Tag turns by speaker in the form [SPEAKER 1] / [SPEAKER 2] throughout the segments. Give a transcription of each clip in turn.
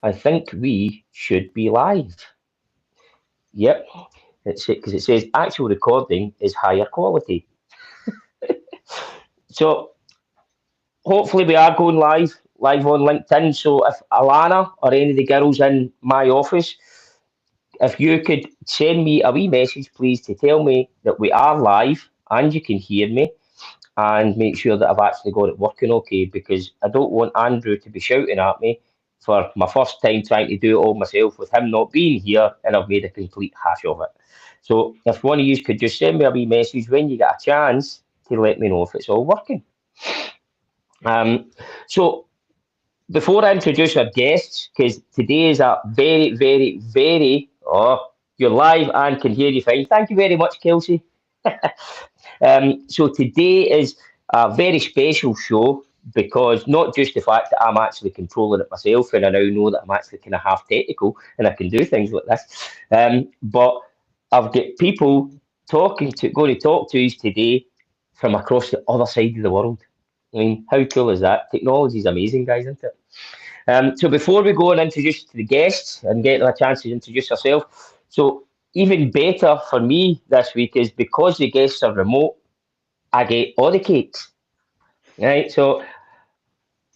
[SPEAKER 1] I think we should be live. Yep, it's it because it says actual recording is higher quality. So hopefully we are going live on LinkedIn. So if Alana or any of the girls in my office, if you could send me a wee message, please, to tell me that we are live and you can hear me, and make sure that I've actually got it working okay, because I don't want Andrew to be shouting at me for my first time trying to do it all myself with him not being here and I've made a complete hash of it. So if one of you could just send me a wee message when you get a chance to let me know if it's all working. Um, so before I introduce our guests, because today is a very, very, very, you're live and can hear you fine. Thank you very much, Kelsey. So today is a very special show, because not just the fact that I'm actually controlling it myself and I now know that I'm actually kind of half technical and I can do things like this, but I've got people going to talk to us today from across the other side of the world. I mean, how cool is that? Technology is amazing, guys, isn't it? So before we go and introduce the guests and get them a chance to introduce yourself, so even better for me this week is because the guests are remote, I get all the cakes. Right. So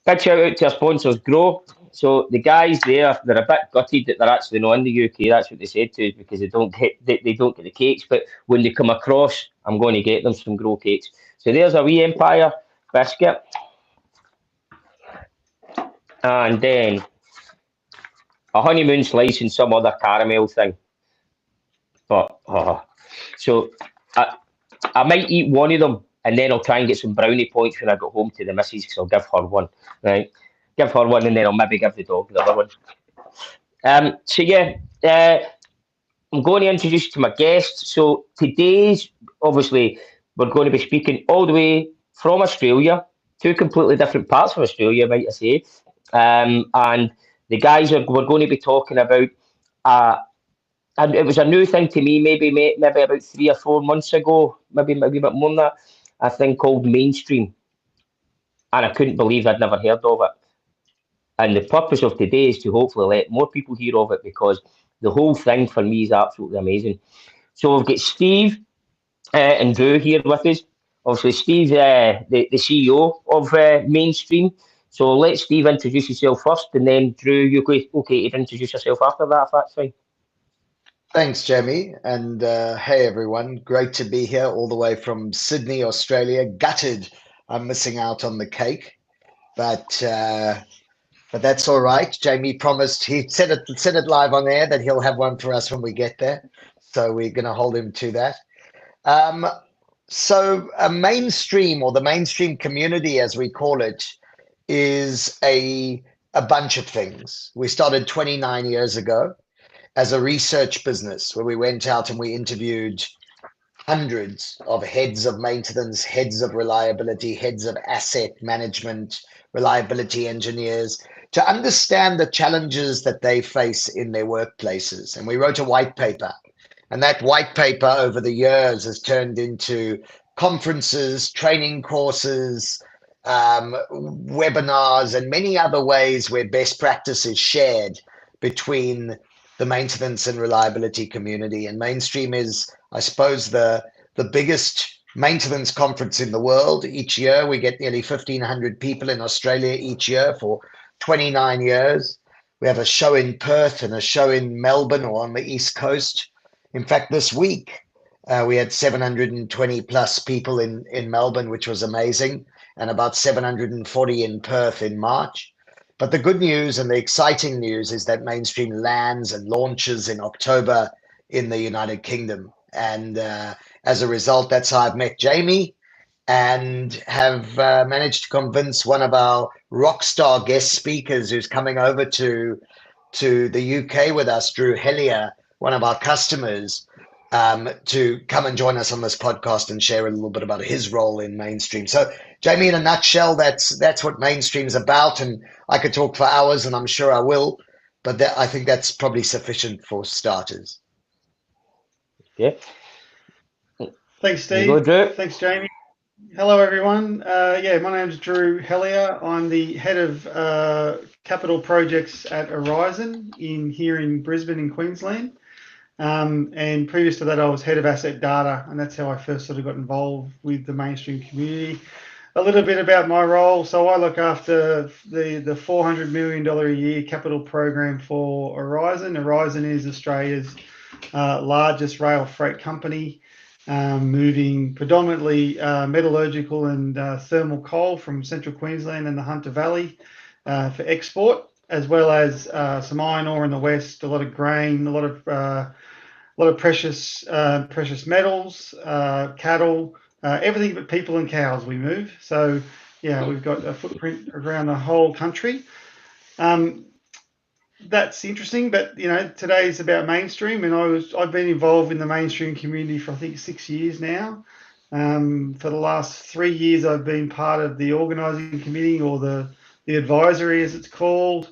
[SPEAKER 1] big shout out to our sponsors, Grow. So the guys there, they're a bit gutted that they're actually not in the UK. That's what they said to us, because they don't get the cakes. But when they come across, I'm going to get them some Grow cakes. So there's a wee Empire biscuit, and then a honeymoon slice and some other caramel thing. But so I, I might eat one of them, and then I'll try and get some brownie points when I go home to the missus, because I'll give her one, right? Give her one, and then I'll maybe give the dog the other one. So yeah, I'm going to introduce you to my guests. So today's, obviously, we're going to be speaking all the way from Australia, two completely different parts of Australia, might I say. And the guys we're going to be talking about, uh, and it was a new thing to me, maybe about 3 or 4 months ago, maybe a bit more than that. A thing called mainstream, and I couldn't believe I'd never heard of it. And the purpose of today is to hopefully let more people hear of it, because the whole thing for me is absolutely amazing. So we've got Steve and Drew here with us. Obviously, Steve's the CEO of Mainstream. So let Steve introduce yourself first, and then Drew, you're okay to introduce yourself after that, if that's fine.
[SPEAKER 2] Thanks, Jamie. And hey, everyone. Great to be here all the way from Sydney, Australia. Gutted I'm missing out on the cake, but that's all right. Jamie promised, he said it live on air, that he'll have one for us when we get there. So we're going to hold him to that. Um, so a mainstream, or the mainstream community, as we call it, is a bunch of things. We started 29 years ago as a research business, where we went out and we interviewed hundreds of heads of maintenance, heads of reliability, heads of asset management, reliability engineers, to understand the challenges that they face in their workplaces. And we wrote a white paper. And that white paper over the years has turned into conferences, training courses, webinars, and many other ways where best practice is shared between the maintenance and reliability community. And Mainstream is, I suppose, the biggest maintenance conference in the world. Each year we get nearly 1,500 people in Australia each year for 29 years. We have a show in Perth and a show in Melbourne, or on the East Coast. In fact, this week we had 720 plus people in Melbourne, which was amazing, and about 740 in Perth in March. But the good news and the exciting news is that Mainstream lands and launches in October in the United Kingdom. And as a result, that's how I've met Jamie, and have managed to convince one of our rock star guest speakers, who's coming over to the UK with us, Drew Hellier, one of our customers, to come and join us on this podcast and share a little bit about his role in Mainstream. So, Jamie, in a nutshell, that's what Mainstream's about. And I could talk for hours, and I'm sure I will, but I think that's probably sufficient for starters.
[SPEAKER 1] Yeah.
[SPEAKER 3] Thanks,
[SPEAKER 1] There you go,
[SPEAKER 3] Steve.
[SPEAKER 1] Drew.
[SPEAKER 3] Thanks, Jamie. Hello, everyone. Yeah, my name's Drew Hellier. I'm the head of capital projects at Horizon here in Brisbane, in Queensland. And previous to that, I was head of asset data, and that's how I first sort of got involved with the mainstream community. A little bit about my role. So I look after the $400 million a year capital program for Horizon. Horizon is Australia's largest rail freight company, moving predominantly metallurgical and thermal coal from central Queensland and the Hunter Valley for export, as well as some iron ore in the west, a lot of grain, a lot of precious metals, cattle, everything but people and cows we move. So yeah, we've got a footprint around the whole country. Um, that's interesting, but today's about mainstream, and I've been involved in the mainstream community for I think 6 years now. For the last 3 years, I've been part of the organising committee, or the advisory as it's called,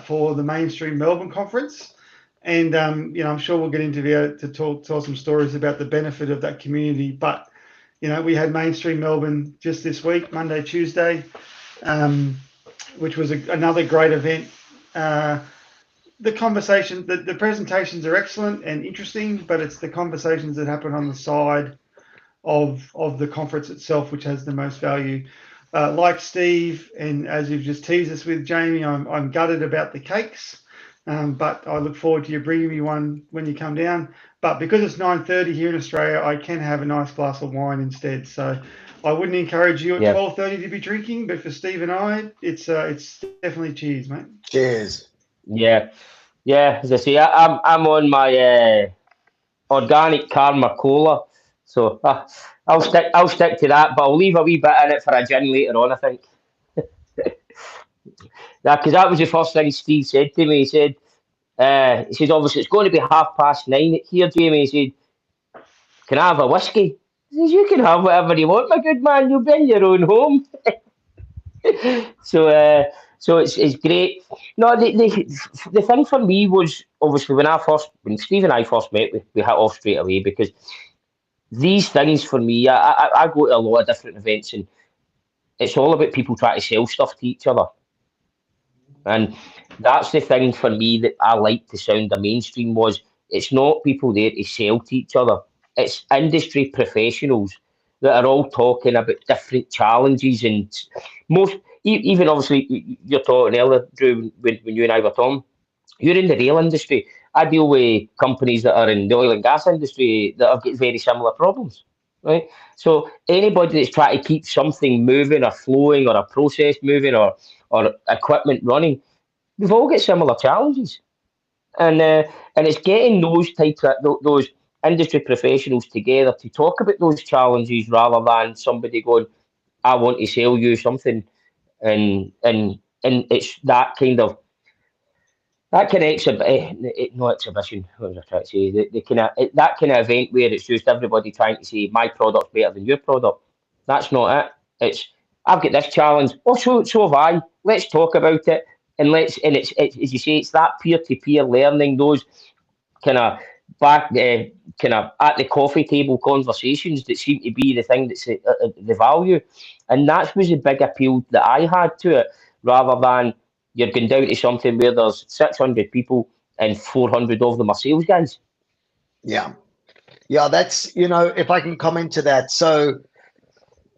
[SPEAKER 3] for the Mainstream Melbourne conference. And I'm sure we'll get into to tell some stories about the benefit of that community. But we had Mainstream Melbourne just this week, Monday, Tuesday, um, which was another great event. Uh, the presentations are excellent and interesting, but it's the conversations that happen on the side of the conference itself which has the most value. Like Steve, and as you've just teased us with, Jamie, I'm gutted about the cakes, but I look forward to you bringing me one when you come down. But because it's 9:30 here in Australia, I can have a nice glass of wine instead. So I wouldn't encourage you at
[SPEAKER 1] Yeah,
[SPEAKER 3] 12:30 to be drinking, but for Steve and I, it's definitely cheers, mate.
[SPEAKER 2] Cheers.
[SPEAKER 1] yeah, yeah. As I say, I'm on my organic Karma Cola, so I'll stick to that. But I'll leave a wee bit in it for a gin later on. I think. Yeah, because that was the first thing Steve said to me. He said, obviously it's going to be 9:30 here, Jamie. He said, can I have a whiskey? He says, you can have whatever you want, my good man. You'll be in your own home. So, so it's great. No, the thing for me was obviously when Steve and I first met, we hit off straight away because these things for me, I go to a lot of different events and it's all about people trying to sell stuff to each other. And that's the thing for me that I like the sound of mainstream was it's not people there to sell to each other. It's industry professionals that are all talking about different challenges and most even obviously you're talking earlier, Drew, when you and I were talking, you're in the rail industry. I deal with companies that are in the oil and gas industry that have got very similar problems. Right. So anybody that's trying to keep something moving or flowing or a process moving or equipment running, we've all got similar challenges, and it's getting those industry professionals together to talk about those challenges rather than somebody going, "I want to sell you something," and it's that kind of no exhibition. What was I trying to say? The kind of that kind of event where it's just everybody trying to say my product's better than your product. That's not it. It's I've got this challenge. Oh, so have I. Let's talk about it, and it's as you say, it's that peer to peer learning. Those kind of kind of at the coffee table conversations that seem to be the thing that's the value, and that was the big appeal that I had to it, rather than you're going down to something where there's 600 people and 400 of them are sales guys.
[SPEAKER 2] Yeah. Yeah, that's, if I can comment to that. So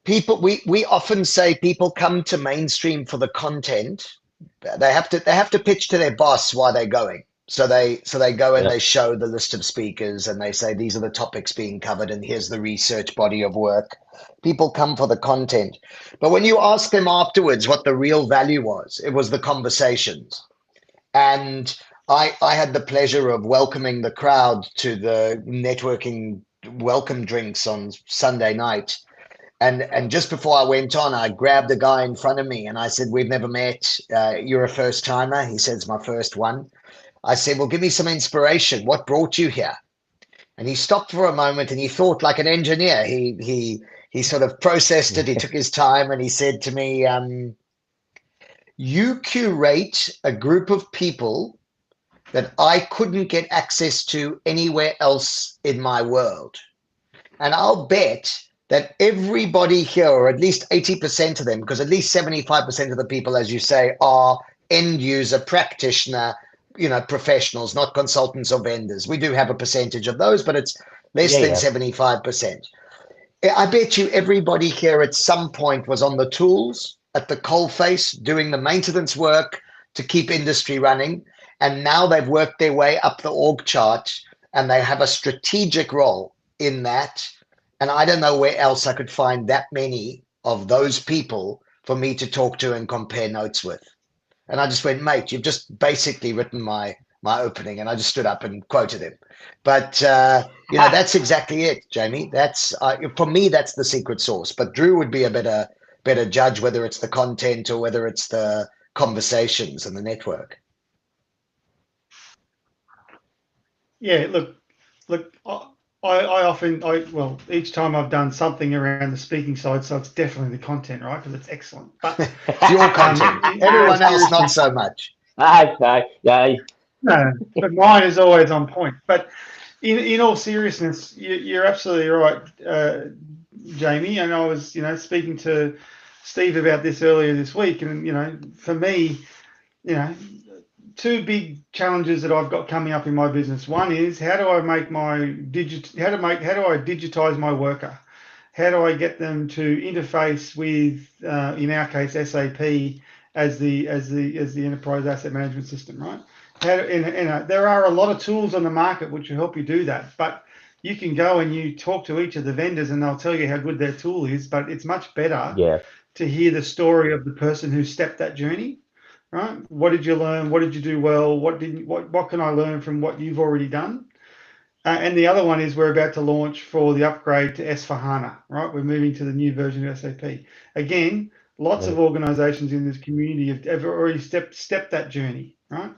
[SPEAKER 2] people, we often say people come to mainstream for the content. They have to pitch to their boss why they're going. So they go and
[SPEAKER 1] Yeah,
[SPEAKER 2] they show the list of speakers and they say these are the topics being covered and here's the research body of work. People come for the content. But when you ask them afterwards what the real value was, it was the conversations. And I had the pleasure of welcoming the crowd to the networking welcome drinks on Sunday night. And just before I went on, I grabbed a guy in front of me and I said, "We've never met. You're a first timer." He said, "It's my first one." I said, "Well, give me some inspiration. What brought you here?" And he stopped for a moment and he thought like an engineer. He sort of processed it. He took his time and he said to me, "You curate a group of people that I couldn't get access to anywhere else in my world. And I'll bet that everybody here, or at least 80% of them, because at least 75% of the people, as you say, are end user practitioner, professionals, not consultants or vendors. We do have a percentage of those, but it's less
[SPEAKER 1] Yeah,
[SPEAKER 2] than
[SPEAKER 1] yeah,
[SPEAKER 2] 75%. I bet you everybody here at some point was on the tools at the coalface doing the maintenance work to keep industry running. And now they've worked their way up the org chart and they have a strategic role in that. And I don't know where else I could find that many of those people for me to talk to and compare notes with. And I just went, mate, you've just basically written my opening, and I just stood up and quoted him. But that's exactly it, Jamie. That's for me, that's the secret sauce. But Drew would be a better judge whether it's the content or whether it's the conversations and the network.
[SPEAKER 3] Yeah, look, I often, well, each time I've done something around the speaking side, so it's definitely the content, right? Because it's excellent. But
[SPEAKER 2] It's your content.
[SPEAKER 3] in all
[SPEAKER 2] Everyone else, not
[SPEAKER 3] seriousness,
[SPEAKER 2] so much.
[SPEAKER 1] aye, aye, aye.
[SPEAKER 3] no, but mine is always on point. But in all seriousness, you're absolutely right, Jamie. And I was, speaking to Steve about this earlier this week, and for me, you know, two big challenges that I've got coming up in my business. One is how do I make how do I digitize my worker? How do I get them to interface with, in our case, SAP as the enterprise asset management system, right? There are a lot of tools on the market which will help you do that, but you can go and you talk to each of the vendors and they'll tell you how good their tool is, but it's much better
[SPEAKER 1] Yeah,
[SPEAKER 3] to hear the story of the person who stepped that journey, right? What did you learn? What did you do well? What can I learn from what you've already done? And the other one is we're about to launch for the upgrade to S/4HANA, right? We're moving to the new version of SAP. Again, lots of
[SPEAKER 1] right.
[SPEAKER 3] organizations in this community have already stepped that journey, right?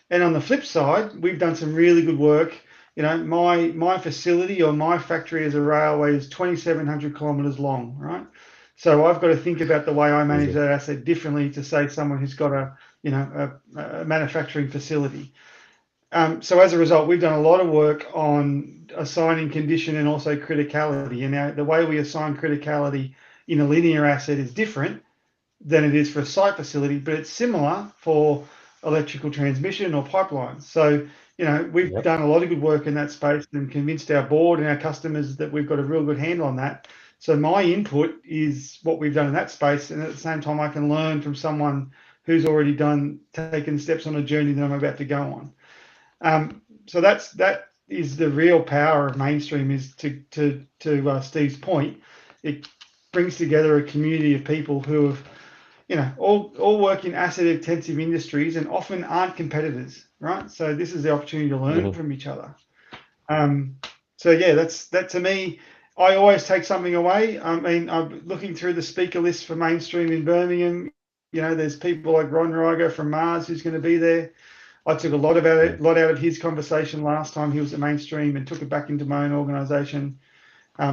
[SPEAKER 3] And on the flip side, we've done some really good work. My facility or my factory as a railway is 2,700 kilometers long, right? So I've got to think about the way I manage
[SPEAKER 1] Easy.
[SPEAKER 3] that asset differently to say someone who's got a manufacturing facility. So as a result, we've done a lot of work on assigning condition and also criticality. And now the way we assign criticality in a linear asset is different than it is for a site facility, but it's similar for electrical transmission or pipelines. So, we've
[SPEAKER 1] Yep.
[SPEAKER 3] done a lot of good work in that space and convinced our board and our customers that we've got a real good handle on that. So my input is what we've done in that space. And at the same time, I can learn from someone who's already taken steps on a journey that I'm about to go on. So that is the real power of mainstream. Is to Steve's point, it brings together a community of people who have, all work in asset intensive industries and often aren't competitors, right? So this is the opportunity to learn
[SPEAKER 1] Hmm.
[SPEAKER 3] from each other. So yeah, that to me. I always take something away. I mean, I'm looking through the speaker list for mainstream in Birmingham. There's people like Ron Ryger from Mars who's going to be there. I took a lot
[SPEAKER 1] Yeah.
[SPEAKER 3] lot out of his conversation last time he was at Mainstream and took it back into my own organisation.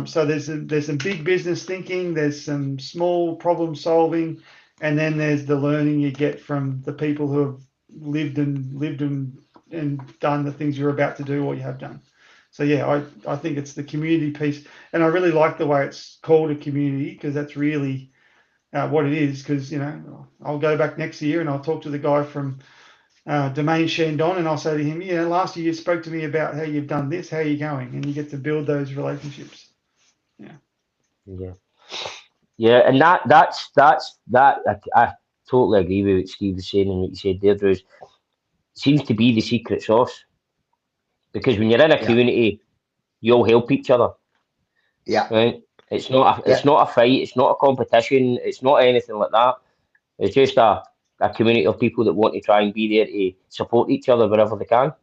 [SPEAKER 3] So there's some big business thinking, there's some small problem solving, and then there's the learning you get from the people who have lived and done the things you're about to do or you have done. So yeah, I think it's the community piece, and I really like the way it's called a community because that's really what it is. Because I'll go back next year and I'll talk to the guy from Domain Shandon, and I'll say to him, last year you spoke to me about how you've done this, how are you going? And you get to build those relationships. Yeah.
[SPEAKER 1] Yeah. Yeah, and that I totally agree with what Steve was saying and what you said there, Drew. Seems to be the secret sauce because when you're in a
[SPEAKER 2] Yeah,
[SPEAKER 1] community, you all help each other,
[SPEAKER 2] yeah,
[SPEAKER 1] right? It's
[SPEAKER 2] yeah.
[SPEAKER 1] not a fight, it's not a competition, it's not anything like that. It's just a community of people that want to try and be there to support each other wherever they can.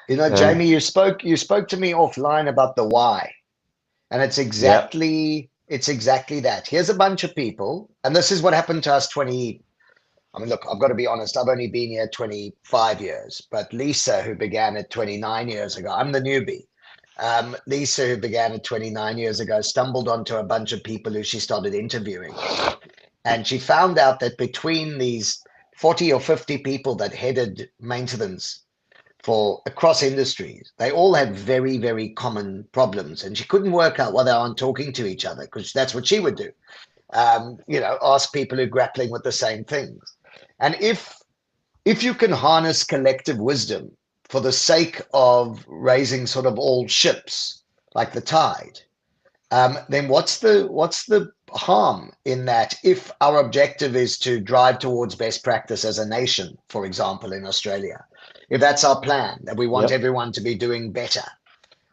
[SPEAKER 2] Jamie, you spoke to me offline about the why. And
[SPEAKER 1] Yeah,
[SPEAKER 2] it's exactly that. Here's a bunch of people, and this is what happened to us 20. I mean, look, I've got to be honest, I've only been here 25 years, but Lisa, who began it 29 years ago, I'm the newbie. Lisa, who began it 29 years ago, stumbled onto a bunch of people who she started interviewing. And she found out that between these 40 or 50 people that headed maintenance for across industries. They all had very, very common problems, and she couldn't work out why they aren't talking to each other, because that's what she would do. Ask people who are grappling with the same things. And if you can harness collective wisdom for the sake of raising sort of all ships, like the tide, then what's the harm in that if our objective is to drive towards best practice as a nation, for example, in Australia, if that's our plan, that we want
[SPEAKER 1] Yep.
[SPEAKER 2] everyone to be doing better.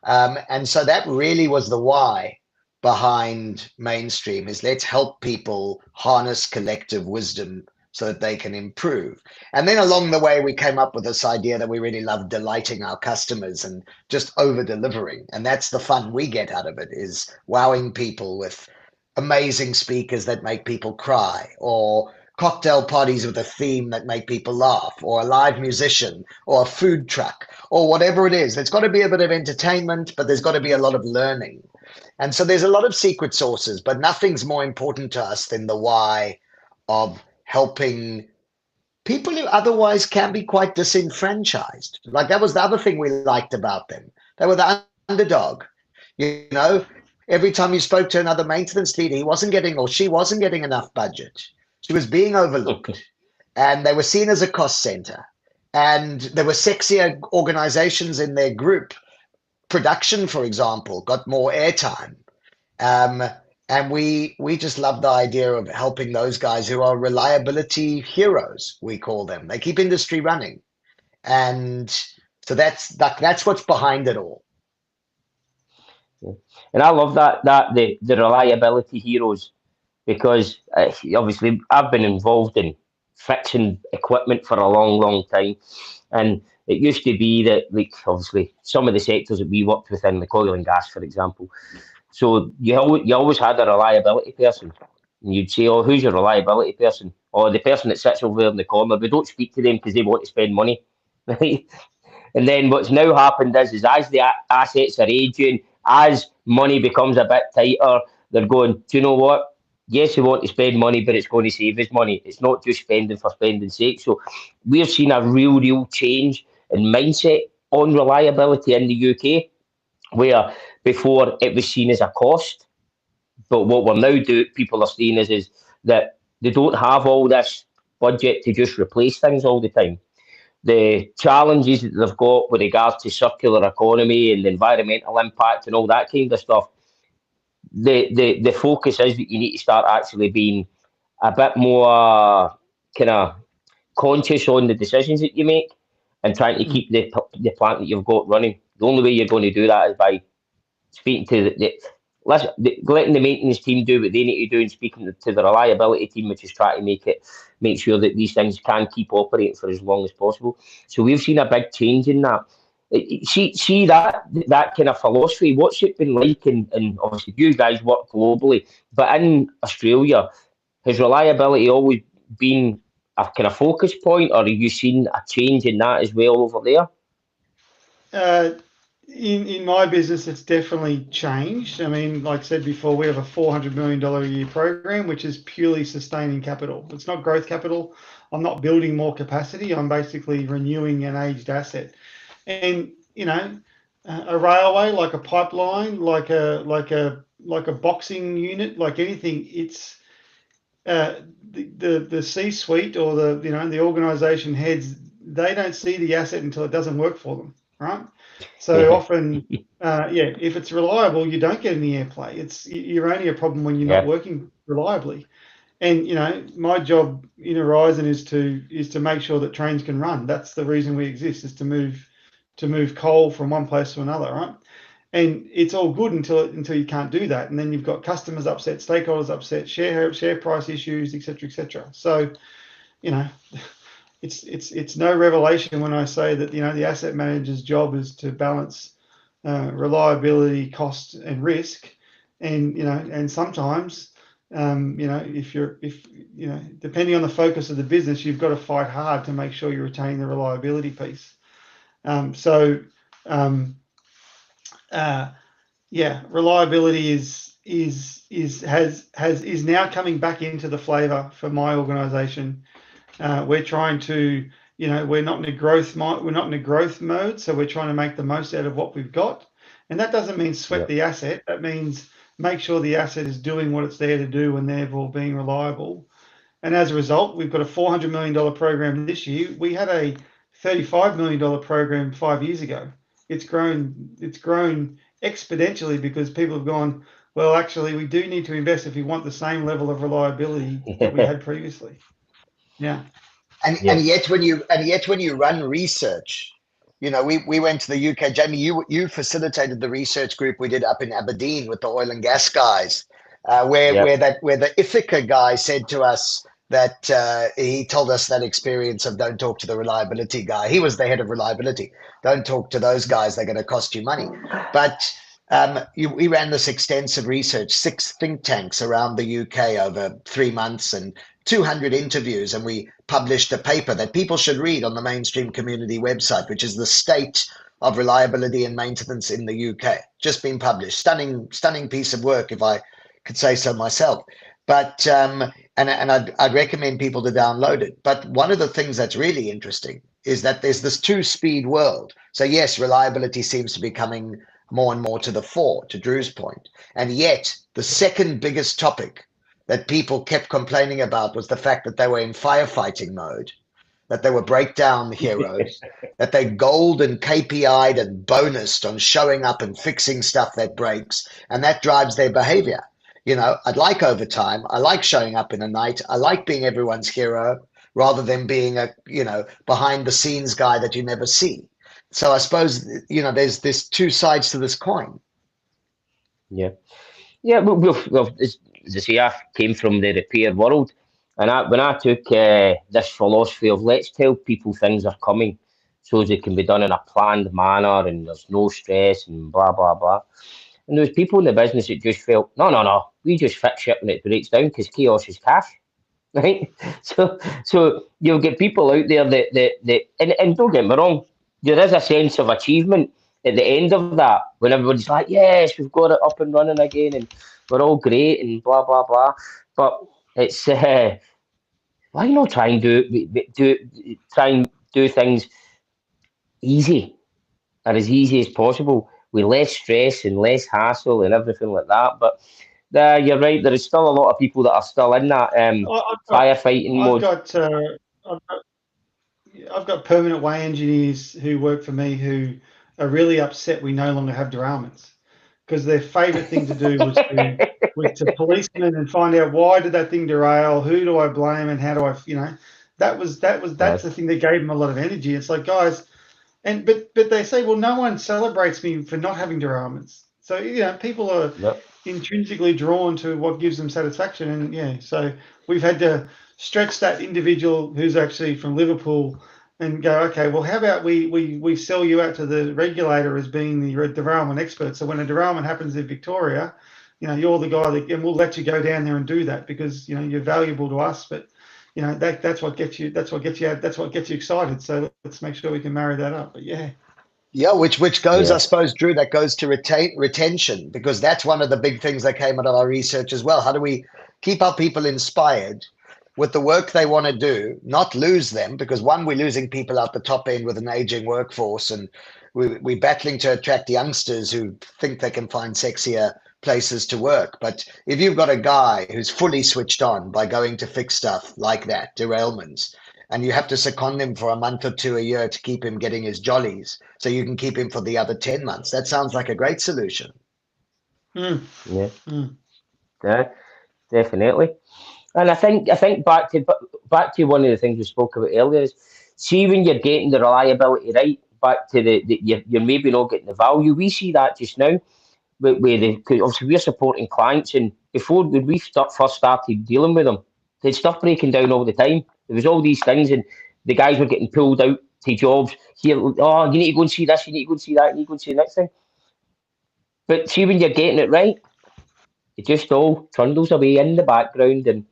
[SPEAKER 2] And so that really was the why behind mainstream, is let's help people harness collective wisdom so that they can improve. And then along the way, we came up with this idea that we really love delighting our customers and just over delivering. And that's the fun we get out of it, is wowing people with amazing speakers that make people cry, or cocktail parties with a theme that make people laugh, or a live musician, or a food truck, or whatever it is. There's got to be a bit of entertainment, but there's got to be a lot of learning. And so there's a lot of secret sauces, but nothing's more important to us than the why of helping people who otherwise can be quite disenfranchised. Like, that was the other thing we liked about them. They were the underdog. Every time you spoke to another maintenance leader, he wasn't getting, or she wasn't getting, enough budget. She was being overlooked, and they were seen as a cost center. And there were sexier organizations in their group. Production, for example, got more airtime. And we just love the idea of helping those guys who are reliability heroes, we call them. They keep industry running. And so that's what's behind it all.
[SPEAKER 1] And I love the reliability heroes, because obviously I've been involved in fixing equipment for a long time, and it used to be that, like, obviously some of the sectors that we worked within, like oil and gas, for example. So you always had a reliability person, and you'd say, "Oh, who's your reliability person?" "Oh, the person that sits over there in the corner." We don't speak to them because they want to spend money, right? And then what's now happened is as the assets are aging, as money becomes a bit tighter, they're going, "Do you know what? Yes, we want to spend money, but it's going to save us money. It's not just spending for spending's sake." So we've seen a real change in mindset on reliability in the UK, where before it was seen as a cost. But what we're now doing, people are seeing is that they don't have all this budget to just replace things all the time. The challenges that they've got with regards to circular economy and the environmental impact and all that kind of stuff, the focus is that you need to start actually being a bit more kind of conscious on the decisions that you make, and trying to keep the plant that you've got running. The only way you're going to do that is by speaking to letting the maintenance team do what they need to do, and speaking to the reliability team, which is trying to make sure that these things can keep operating for as long as possible. So we've seen a big change in that. See that kind of philosophy. What's it been like? And obviously you guys work globally, but in Australia, has reliability always been a kind of focus point, or have you seen a change in that as well over there?
[SPEAKER 3] In my business, it's definitely changed. I mean, like I said before, we have a $400 million a year program, which is purely sustaining capital. It's not growth capital. I'm not building more capacity. I'm basically renewing an aged asset. And a railway, like a pipeline, like a boxing unit, like anything, it's the C-suite, or the organization heads. They don't see the asset until it doesn't work for them, right? So often, if it's reliable, you don't get any airplay. You're only a problem when you're not working reliably. And my job in Horizon is to make sure that trains can run. That's the reason we exist, is to move coal from one place to another, right? And it's all good until you can't do that, and then you've got customers upset, stakeholders upset, share price issues, etc. So, it's no revelation when I say that the asset manager's job is to balance reliability, cost, and risk, and sometimes if depending on the focus of the business, you've got to fight hard to make sure you're retaining the reliability piece. Reliability is now coming back into the flavor for my organization. We're trying to we're not in a growth mode, so we're trying to make the most out of what we've got. And that doesn't mean sweat the asset. That means make sure the asset is doing what it's there to do and therefore being reliable. And as a result, we've got a $400 million program this year. We had a $35 million program 5 years ago. It's grown exponentially because people have gone, well, actually, we do need to invest if we want the same level of reliability that we had previously. Yeah.
[SPEAKER 2] And yet when you run research, we went to the UK. Jamie, you facilitated the research group we did up in Aberdeen with the oil and gas guys, where the Ithaca guy said to us that he told us that experience of don't talk to the reliability guy. He was the head of reliability. Don't talk to those guys. They're going to cost you money. But we ran this extensive research, 6 think tanks around the UK over 3 months and 200 interviews, and we published a paper that people should read on the Mainstream Community website, which is the state of reliability and maintenance in the UK. Just been published. Stunning piece of work, if I could say so myself. But and I'd recommend people to download it. But one of the things that's really interesting is that there's this 2-speed world. So yes, reliability seems to be coming more and more to the fore, to Drew's point. And yet the second biggest topic that people kept complaining about was the fact that they were in firefighting mode, that they were breakdown heroes, that they gold and KPI'd and bonused on showing up and fixing stuff that breaks, and that drives their behavior. I'd like overtime. I like showing up in a night. I like being everyone's hero rather than being a, behind the scenes guy that you never see. So I suppose, there's 2 sides to this coin.
[SPEAKER 1] Yeah. Well, as I say, I came from the repair world, and when I took this philosophy of let's tell people things are coming so they can be done in a planned manner and there's no stress and blah, blah, blah. And there was people in the business that just felt, no, we just fix it when it breaks down because chaos is cash. Right? So you'll get people out there that and don't get me wrong, there is a sense of achievement at the end of that when everybody's like, yes, we've got it up and running again and we're all great and blah blah blah. But it's why not try and do things easy or as easy as possible with less stress and less hassle and everything like that. But you're right. There is still a lot of people that are still in that firefighting mode.
[SPEAKER 3] I've got permanent way engineers who work for me who are really upset we no longer have derailments because their favourite thing to do was to policeman and find out why did that thing derail, who do I blame, and how do I, that's the thing that gave them a lot of energy. It's like, guys, but they say, well, no one celebrates me for not having derailments. So people are intrinsically drawn to what gives them satisfaction, and so we've had to stretch that individual who's actually from Liverpool and go, okay, well, how about we sell you out to the regulator as being the derailment expert. So when a derailment happens in Victoria, you're the guy and we'll let you go down there and do that because you're valuable to us. But that's what gets you excited. So let's make sure we can marry that up. But
[SPEAKER 2] yeah, which goes, I suppose, Drew, that goes to retention, because that's one of the big things that came out of our research as well. How do we keep our people inspired with the work they want to do, not lose them? Because one, we're losing people out the top end with an aging workforce, and we're battling to attract youngsters who think they can find sexier places to work. But if you've got a guy who's fully switched on by going to fix stuff like that, derailments, and you have to second him for a month or 2 a year to keep him getting his jollies so you can keep him for the other 10 months, that sounds like a great solution.
[SPEAKER 3] Mm.
[SPEAKER 1] Yeah, definitely. And I think back to one of the things we spoke about earlier is, see, when you're getting the reliability right, back to you're maybe not getting the value. We see that just now because obviously we're supporting clients, and before when we first started dealing with them, they'd stuff breaking down all the time. There was all these things, and the guys were getting pulled out to jobs here. Oh, you need to go and see this, you need to go and see that, you need to go and see the next thing. But see, when you're getting it right, it just all trundles away in the background, and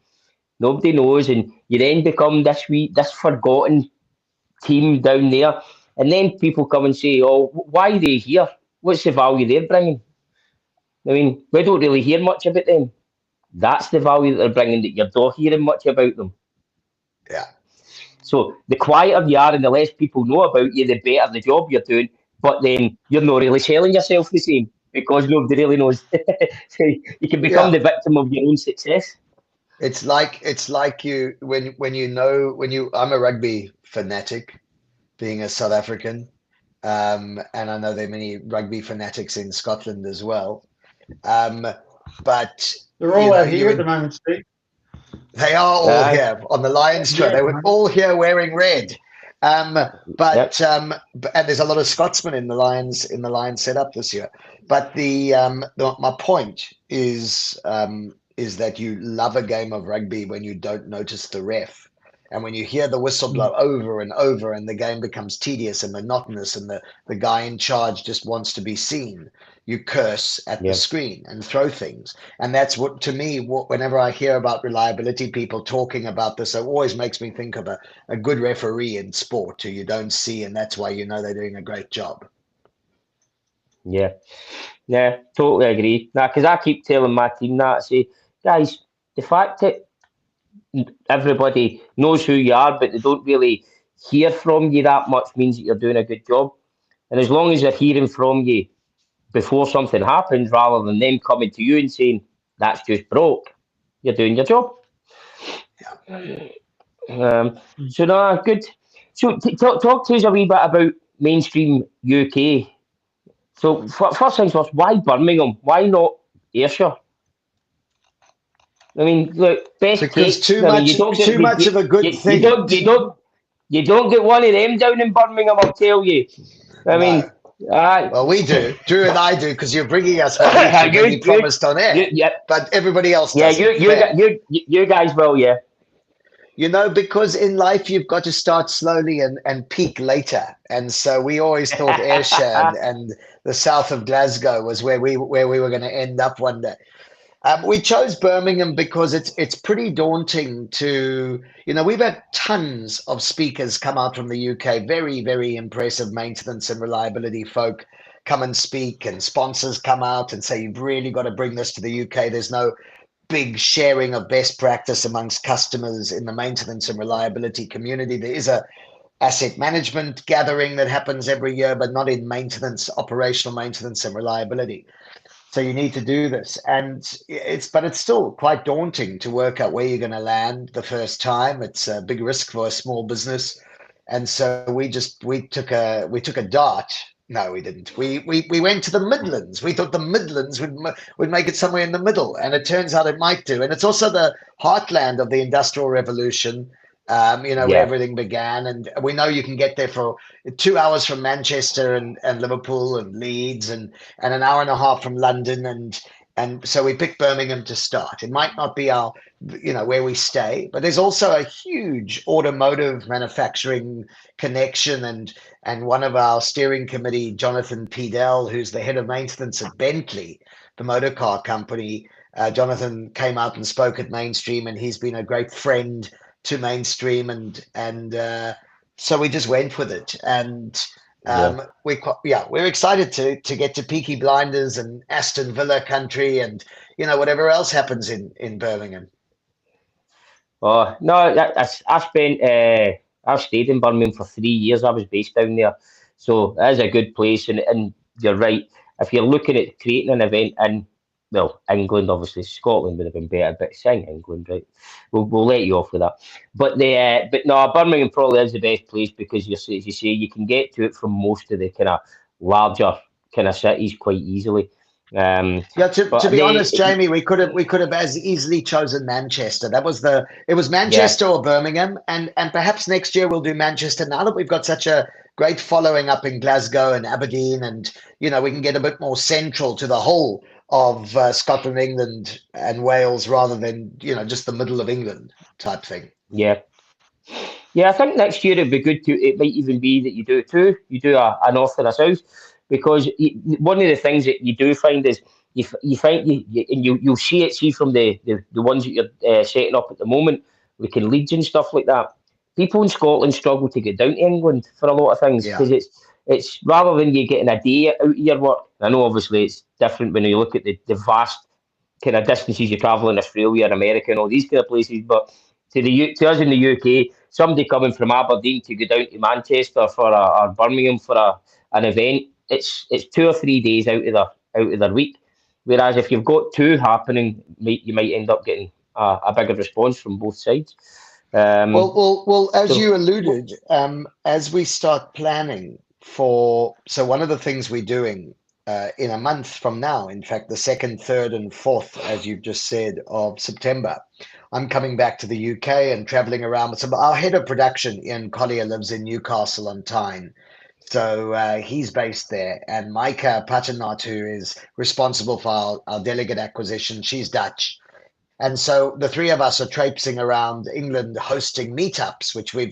[SPEAKER 1] nobody knows, and you then become this forgotten team down there. And then people come and say, "Oh, why are they here? What's the value they're bringing?" I mean, we don't really hear much about them. That's the value that they're bringing, that you're not hearing much about them.
[SPEAKER 2] Yeah.
[SPEAKER 1] So the quieter you are and the less people know about you, the better the job you're doing. But then you're not really selling yourself the same because nobody really knows. So you can become
[SPEAKER 2] Yeah.
[SPEAKER 1] the victim of your own success.
[SPEAKER 2] It's like you when I'm a rugby fanatic, being a South African, and I know there are many rugby fanatics in Scotland as well. Um, but
[SPEAKER 3] They're
[SPEAKER 2] you
[SPEAKER 3] all
[SPEAKER 2] know,
[SPEAKER 3] out here at the moment, Steve.
[SPEAKER 2] they are all
[SPEAKER 1] Aye,
[SPEAKER 2] here on the Lions tour.
[SPEAKER 3] Yeah.
[SPEAKER 2] They were all here wearing red. Um,
[SPEAKER 1] yep,
[SPEAKER 2] and there's a lot of Scotsmen in the Lions setup this year. But my point is that you love a game of rugby when you don't notice the ref. And when you hear the whistle blow over and over and the game becomes tedious and monotonous and the guy in charge just wants to be seen, you curse at the
[SPEAKER 1] yeah,
[SPEAKER 2] screen and throw things. And that's what, to me, whenever I hear about reliability people talking about this, it always makes me think of a good referee in sport who you don't see, and that's why you know they're doing a great job.
[SPEAKER 1] yeah, yeah. Totally agree. Nah, because I keep telling my team that I say, guys, the fact that everybody knows who you are, but they don't really hear from you that much means that you're doing a good job. And as long as they're hearing from you before something happens, rather than them coming to you and saying that's just broke, you're doing your job. So no, good. So talk to us a wee bit about mainstream UK. So first things first, why Birmingham? Why not Ayrshire? I mean, look, best
[SPEAKER 2] Because
[SPEAKER 1] cakes. I mean,
[SPEAKER 2] too much of a good
[SPEAKER 1] you
[SPEAKER 2] thing.
[SPEAKER 1] don't you don't you don't get one of them down in Birmingham. I'll tell you. I
[SPEAKER 2] No.
[SPEAKER 1] mean, uh,
[SPEAKER 2] Well, we do. Drew and I do because you're bringing us home, which you've already
[SPEAKER 1] you
[SPEAKER 2] promised on air.
[SPEAKER 1] yeah
[SPEAKER 2] But everybody else
[SPEAKER 1] yeah
[SPEAKER 2] doesn't. Fair.
[SPEAKER 1] you guys will, yeah.
[SPEAKER 2] You know, because in life you've got to start slowly and peak later. And so we always thought Ayrshire and the south of Glasgow was where we were going to end up one day. We chose Birmingham because it's pretty daunting to, we've had tons of speakers come out from the UK, very, very impressive maintenance and reliability folk come and speak, and sponsors come out and say, you've really got to bring this to the UK. There's no big sharing of best practice amongst customers in the maintenance and reliability community. There is a asset management gathering that happens every year, but not in maintenance, operational maintenance and reliability. So you need to do this, but it's still quite daunting to work out where you're going to land the first time. It's a big risk for a small business, and so we took a dart. No, we didn't. We went to the Midlands. We thought the Midlands would make it somewhere in the middle, and it turns out it might do. And it's also the heartland of the Industrial Revolution. Where
[SPEAKER 1] Yeah,
[SPEAKER 2] everything began, and we know you can get there for 2 hours from Manchester and Liverpool and Leeds and an hour and a half from London, and so we picked Birmingham to start. It might not be our, where we stay, but there's also a huge automotive manufacturing connection, and one of our steering committee, Jonathan Pedell, who's the head of maintenance at Bentley, the motor car company. Jonathan came out and spoke at Mainstream, and he's been a great friend to Mainstream, and so we just went with it, and
[SPEAKER 1] yeah.
[SPEAKER 2] we're excited to get to Peaky Blinders and Aston Villa country, and whatever else happens in Birmingham.
[SPEAKER 1] Oh no, I spent I've stayed in Birmingham for 3 years. I was based down there, so it is a good place. And you're right. If you're looking at creating an event in, well, England, obviously Scotland would have been better, but it's in England, right? We'll let you off with that. But no, Birmingham probably is the best place because as you say, you can get to it from most of the kind of larger kind of cities quite easily. Um,
[SPEAKER 2] Yeah, to
[SPEAKER 1] but
[SPEAKER 2] be honest,
[SPEAKER 1] they,
[SPEAKER 2] Jamie, we could have as easily chosen Manchester. It was
[SPEAKER 1] yeah,
[SPEAKER 2] Manchester or Birmingham, and perhaps next year we'll do Manchester now that we've got such a great following up in Glasgow and Aberdeen, and we can get a bit more central to the whole of Scotland, England, and Wales rather than just the middle of England type thing.
[SPEAKER 1] yeah. Yeah, I think next year it'd be good to. It might even be that you do it too. You do a north and a south, because one of the things that you do find is you find and you'll see from the ones that you're setting up at the moment, like in Leeds and stuff like that. People in Scotland struggle to get down to England for a lot of things
[SPEAKER 2] Yeah,
[SPEAKER 1] because it's rather than you getting a day out of your work. I know obviously it's different when you look at the vast kind of distances you travel in Australia and America and all these kind of places, but to us in the UK, somebody coming from Aberdeen to go down to Manchester for or Birmingham for an event, it's 2 or 3 days out of their week. Whereas if you've got two happening, you might end up getting a bigger response from both sides.
[SPEAKER 2] Well, as
[SPEAKER 1] So
[SPEAKER 2] you alluded, as we start planning so one of the things we're doing in a month from now, in fact, the 2nd, 3rd, and 4th, as you've just said, of September, I'm coming back to the UK and traveling around. So our head of production, Ian Collier, lives in Newcastle on Tyne. So he's based there. And Micah Paternotte, who is responsible for our delegate acquisition, she's Dutch. And so the three of us are traipsing around England hosting meetups, which we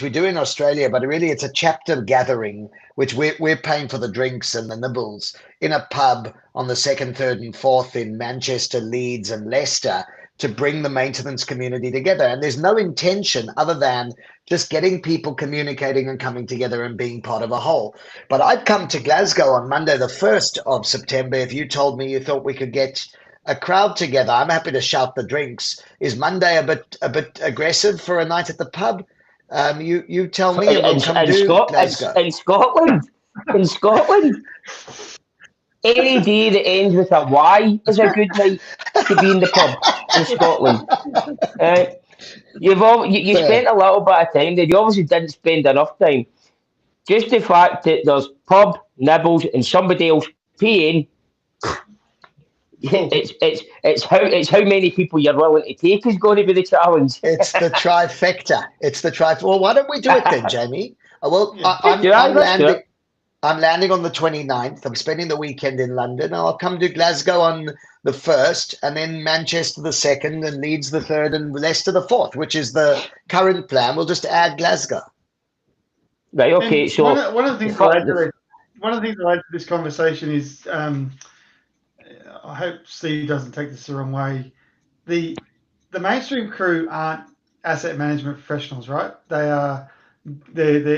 [SPEAKER 2] do in Australia, but really it's a chapter gathering, which we're paying for the drinks and the nibbles in a pub on the 2nd, 3rd, and 4th in Manchester, Leeds, and Leicester to bring the maintenance community together. And there's no intention other than just getting people communicating and coming together and being part of a whole. But I'd come to Glasgow on Monday, the 1st of September, if you told me you thought we could get a crowd together. I'm happy to shout the drinks. Is Monday a bit aggressive for a night at the pub? You tell me, and we'll come to Glasgow.
[SPEAKER 1] in Scotland, any day that ends with a Y is a good night to be in the pub in Scotland. You spent a little bit of time there. You obviously didn't spend enough time. Just the fact that there's pub nibbles and somebody else paying. It's how many people you're willing to take is going to be the challenge.
[SPEAKER 2] It's the trifecta. Well, why don't we do it then, Jamie? Well, I'm landing on the 29th. I'm spending the weekend in London. I'll come to Glasgow on the 1st, and then Manchester the 2nd, and Leeds the 3rd, and Leicester the 4th, which is the current plan. We'll just add Glasgow.
[SPEAKER 1] Right. Okay.
[SPEAKER 3] And
[SPEAKER 1] so
[SPEAKER 3] one of the things I add to this conversation is, I hope Steve doesn't take this the wrong way. The mainstream crew aren't asset management professionals, right? They're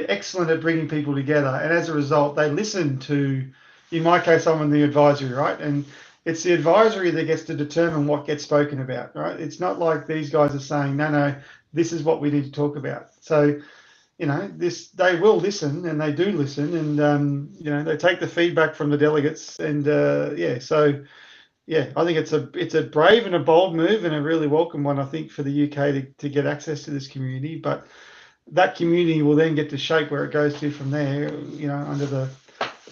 [SPEAKER 3] excellent at bringing people together, and as a result, they listen to, in my case, I'm on the advisory, right? And it's the advisory that gets to determine what gets spoken about, right? It's not like these guys are saying, no, this is what we need to talk about. So, they will listen, and they do listen, and they take the feedback from the delegates, and I think it's a brave and a bold move, and a really welcome one, I think, for the UK to get access to this community. But that community will then get to shape where it goes to from there,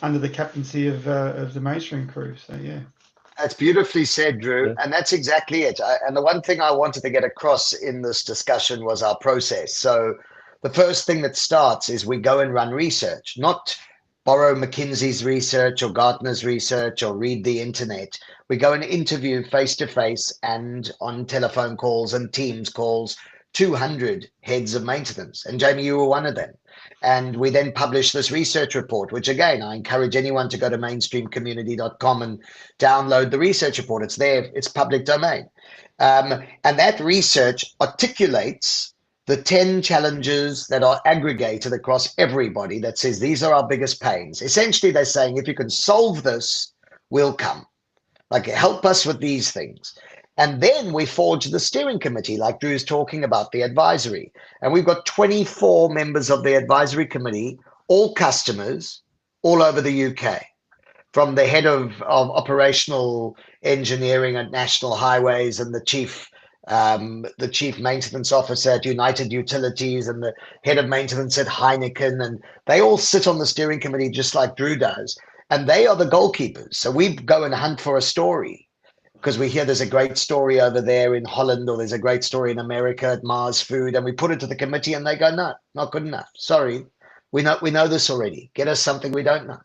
[SPEAKER 3] under the captaincy of the mainstream crew. So yeah.
[SPEAKER 2] That's beautifully said, Drew. Yeah. And that's exactly it. And the one thing I wanted to get across in this discussion was our process. So the first thing that starts is we go and run research, not borrow McKinsey's research or Gartner's research or read the internet. We go and interview face-to-face and on telephone calls and Teams calls 200 heads of maintenance. And Jamie, you were one of them. And we then publish this research report, which again, I encourage anyone to go to mainstreamcommunity.com and download the research report. It's there, it's public domain. And that research articulates the 10 challenges that are aggregated across everybody that says, these are our biggest pains. Essentially, they're saying, if you can solve this, we'll come. Like, help us with these things. And then we forge the steering committee, like Drew's talking about, the advisory. And we've got 24 members of the advisory committee, all customers, all over the UK, from the head of operational engineering at National Highways and the chief maintenance officer at United Utilities and the head of maintenance at Heineken. And they all sit on the steering committee just like Drew does. And they are the goalkeepers. So we go and hunt for a story, because we hear there's a great story over there in Holland, or there's a great story in America at Mars Food, and we put it to the committee and they go, no, not good enough. Sorry, we know this already. Get us something we don't know.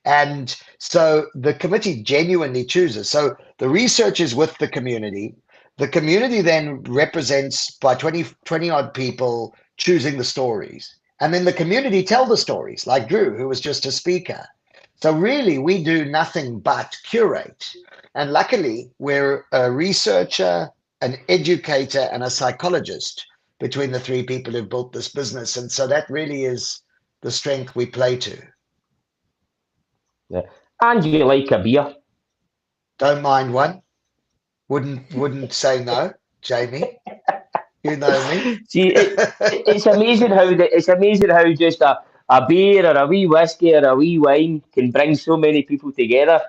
[SPEAKER 2] And so the committee genuinely chooses. So the research is with the community. The community then represents by 20 odd people choosing the stories. And then the community tell the stories, like Drew, who was just a speaker. So really, we do nothing but curate. And luckily, we're a researcher, an educator, and a psychologist between the three people who built this business. And so that really is the strength we play to.
[SPEAKER 1] Yeah. And you like a beer?
[SPEAKER 2] Don't mind one. Wouldn't say no, Jamie. You know me.
[SPEAKER 1] See, it's amazing how just a beer or a wee whiskey or a wee wine can bring so many people together.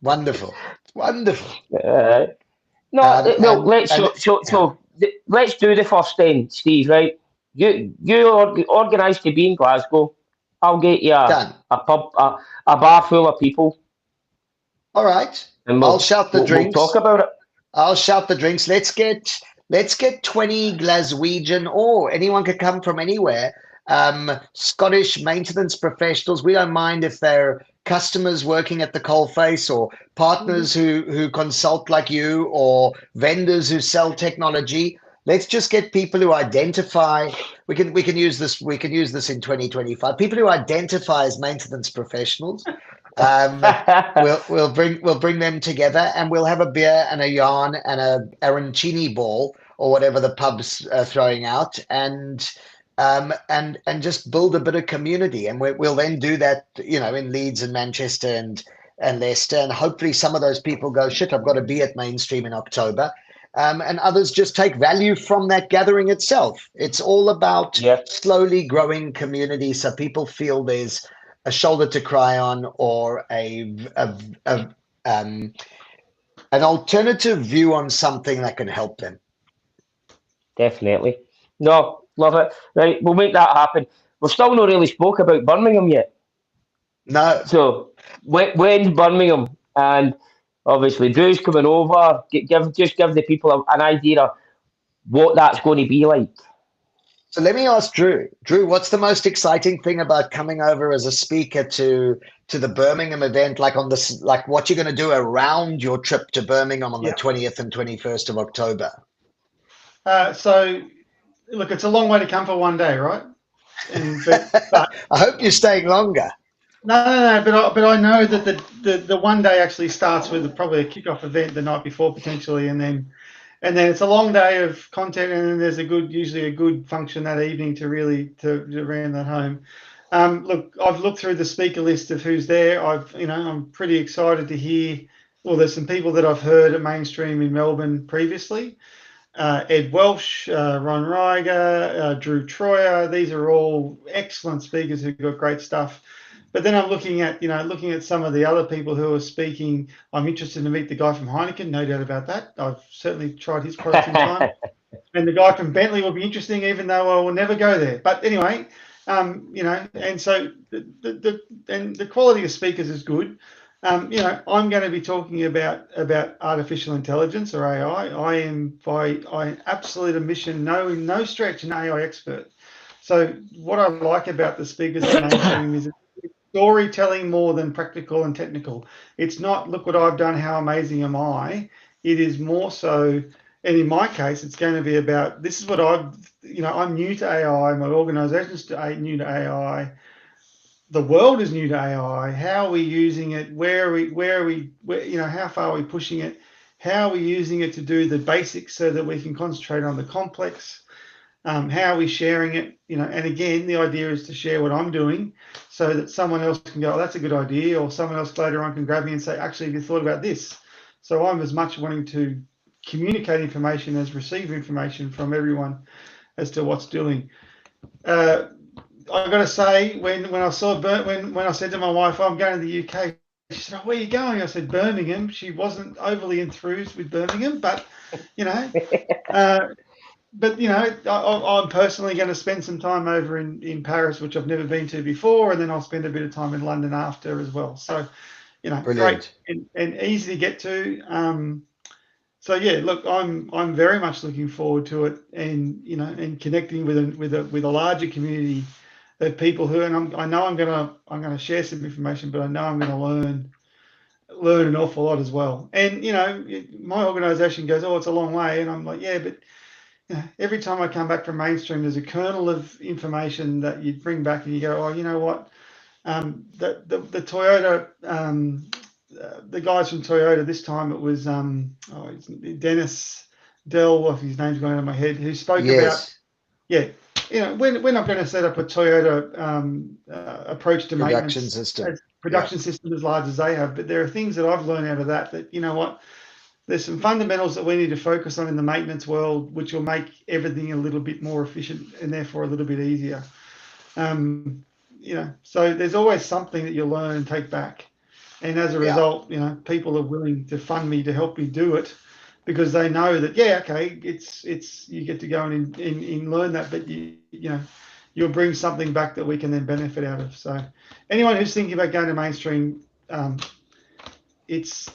[SPEAKER 2] Wonderful, wonderful.
[SPEAKER 1] Uh, no, well,
[SPEAKER 2] And yeah,
[SPEAKER 1] let's do the first then, Steve. Right? You organise to be in Glasgow. I'll get you
[SPEAKER 2] done.
[SPEAKER 1] a bar full of people,
[SPEAKER 2] All right.
[SPEAKER 1] and
[SPEAKER 2] I'll shout the
[SPEAKER 1] we'll talk
[SPEAKER 2] drinks.
[SPEAKER 1] about it.
[SPEAKER 2] I'll shout the drinks. Let's get 20 Glaswegian, or anyone could come from anywhere. Scottish maintenance professionals. We don't mind if they're customers working at the coalface, or partners who consult like you, or vendors who sell technology. Let's just get people who identify. We can use this in 2025. People who identify as maintenance professionals. We'll bring them together, and we'll have a beer and a yarn and a arancini ball, or whatever the pub's throwing out, and just build a bit of community. And we'll then do that, in Leeds and Manchester and Leicester, and hopefully some of those people go, shit, I've got to be at Mainstream in October. And others just take value from that gathering itself. It's all about
[SPEAKER 1] Yeah,
[SPEAKER 2] slowly growing community, so people feel there's a shoulder to cry on, or an alternative view on something that can help them.
[SPEAKER 1] definitely. No, love it. Right, we'll make that happen. We've still not really spoke about Birmingham yet.
[SPEAKER 2] No,
[SPEAKER 1] So when's Birmingham? And obviously Drew's coming over. Give the people an idea of what that's going to be like.
[SPEAKER 2] so let me ask Drew. Drew, what's the most exciting thing about coming over as a speaker to the Birmingham event? Like what you're going to do around your trip to Birmingham on the
[SPEAKER 3] Yeah.
[SPEAKER 2] 20th and 21st of October.
[SPEAKER 3] So, look, it's a long way to come for one day, right? But
[SPEAKER 2] I hope you're staying longer.
[SPEAKER 3] no. But I know that the one day actually starts with probably a kickoff event the night before potentially, and then it's a long day of content, and then there's usually a good function that evening to really to round that home. Look, I've looked through the speaker list of who's there. I'm pretty excited to hear. Well, there's some people that I've heard at Mainstream in Melbourne previously. Ed Welsh, Ron Ryger, Drew Troyer. These are all excellent speakers who've got great stuff. But then I'm looking at some of the other people who are speaking. I'm interested to meet the guy from Heineken, no doubt about that. I've certainly tried his product in time. And the guy from Bentley will be interesting, even though I will never go there. But anyway, and so the quality of speakers is good. I'm going to be talking about artificial intelligence, or AI. I am by absolute admission no stretch an AI expert. So what I like about the speakers at Mainstream is storytelling more than practical and technical. It's not, look what I've done, how amazing am I? It is more so, and in my case, it's going to be about, this is what I'm new to AI, my organization's new to AI, the world is new to AI. How are we using it? Where are we, how far are we pushing it? How are we using it to do the basics so that we can concentrate on the complex? How are we sharing it? And again, the idea is to share what I'm doing so that someone else can go, oh, that's a good idea, or someone else later on can grab me and say, actually, have you thought about this? So I'm as much wanting to communicate information as receive information from everyone as to what's doing. I got to say, when I saw when I said to my wife, I'm going to the UK, she said, oh, where are you going? I said, Birmingham. She wasn't overly enthused with Birmingham, but I'm personally going to spend some time over in Paris, which I've never been to before, and then I'll spend a bit of time in London after as well. So,
[SPEAKER 2] Brilliant.
[SPEAKER 3] great and easy to get to. So yeah, look, I'm very much looking forward to it, and connecting with a larger community of people who, and I know I'm gonna share some information, but I know I'm gonna learn an awful lot as well. And my organisation goes, oh, it's a long way, and I'm like, yeah, but every time I come back from Mainstream, there's a kernel of information that you bring back, and you go, oh, you know what, the Toyota. The guys from Toyota, this time it was Dennis Dell, his name's going out of my head, who spoke about, we're not going to set up a Toyota approach to
[SPEAKER 2] Production
[SPEAKER 3] maintenance
[SPEAKER 2] system.
[SPEAKER 3] system as large as they have, but there are things that I've learned out of that you know what, there's some fundamentals that we need to focus on in the maintenance world, which will make everything a little bit more efficient and therefore a little bit easier. So there's always something that you learn and take back. And as a
[SPEAKER 2] Yeah.
[SPEAKER 3] result, people are willing to fund me to help me do it because they know that, yeah, okay, it's you get to go and learn that, but you'll bring something back that we can then benefit out of. So anyone who's thinking about going to mainstream, it's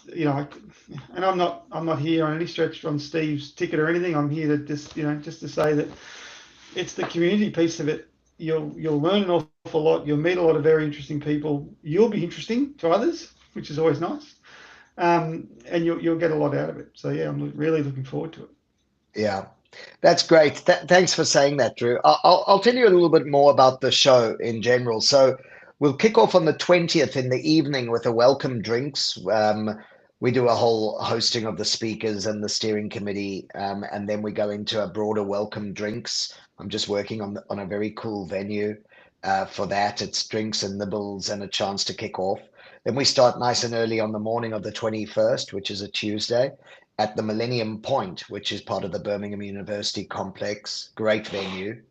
[SPEAKER 3] and I'm not here on any stretch on Steve's ticket or anything. I'm here to just to say that it's the community piece of it. You'll learn an awful lot. You'll meet a lot of very interesting people. You'll be interesting to others, which is always nice. And you'll get a lot out of it. So yeah, I'm really looking forward to it.
[SPEAKER 2] Yeah, that's great. Thanks for saying that, Drew. I'll tell you a little bit more about the show in general. So we'll kick off on the 20th in the evening with a welcome drinks. We do a whole hosting of the speakers and the steering committee, and then we go into a broader welcome drinks. I'm just working on a very cool venue for that. It's drinks and nibbles and a chance to kick off. Then we start nice and early on the morning of the 21st, which is a Tuesday, at the Millennium Point, which is part of the Birmingham University complex. Great venue.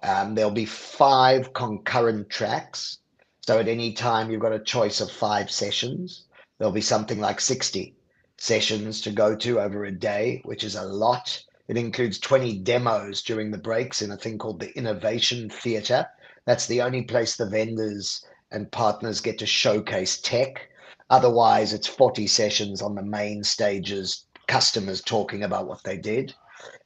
[SPEAKER 2] There'll be 5 concurrent tracks. So at any time, you've got a choice of 5 sessions. There'll be something like 60 sessions to go to over a day, which is a lot. It includes 20 demos during the breaks in a thing called the Innovation Theatre. That's the only place the vendors and partners get to showcase tech. Otherwise, it's 40 sessions on the main stages, customers talking about what they did.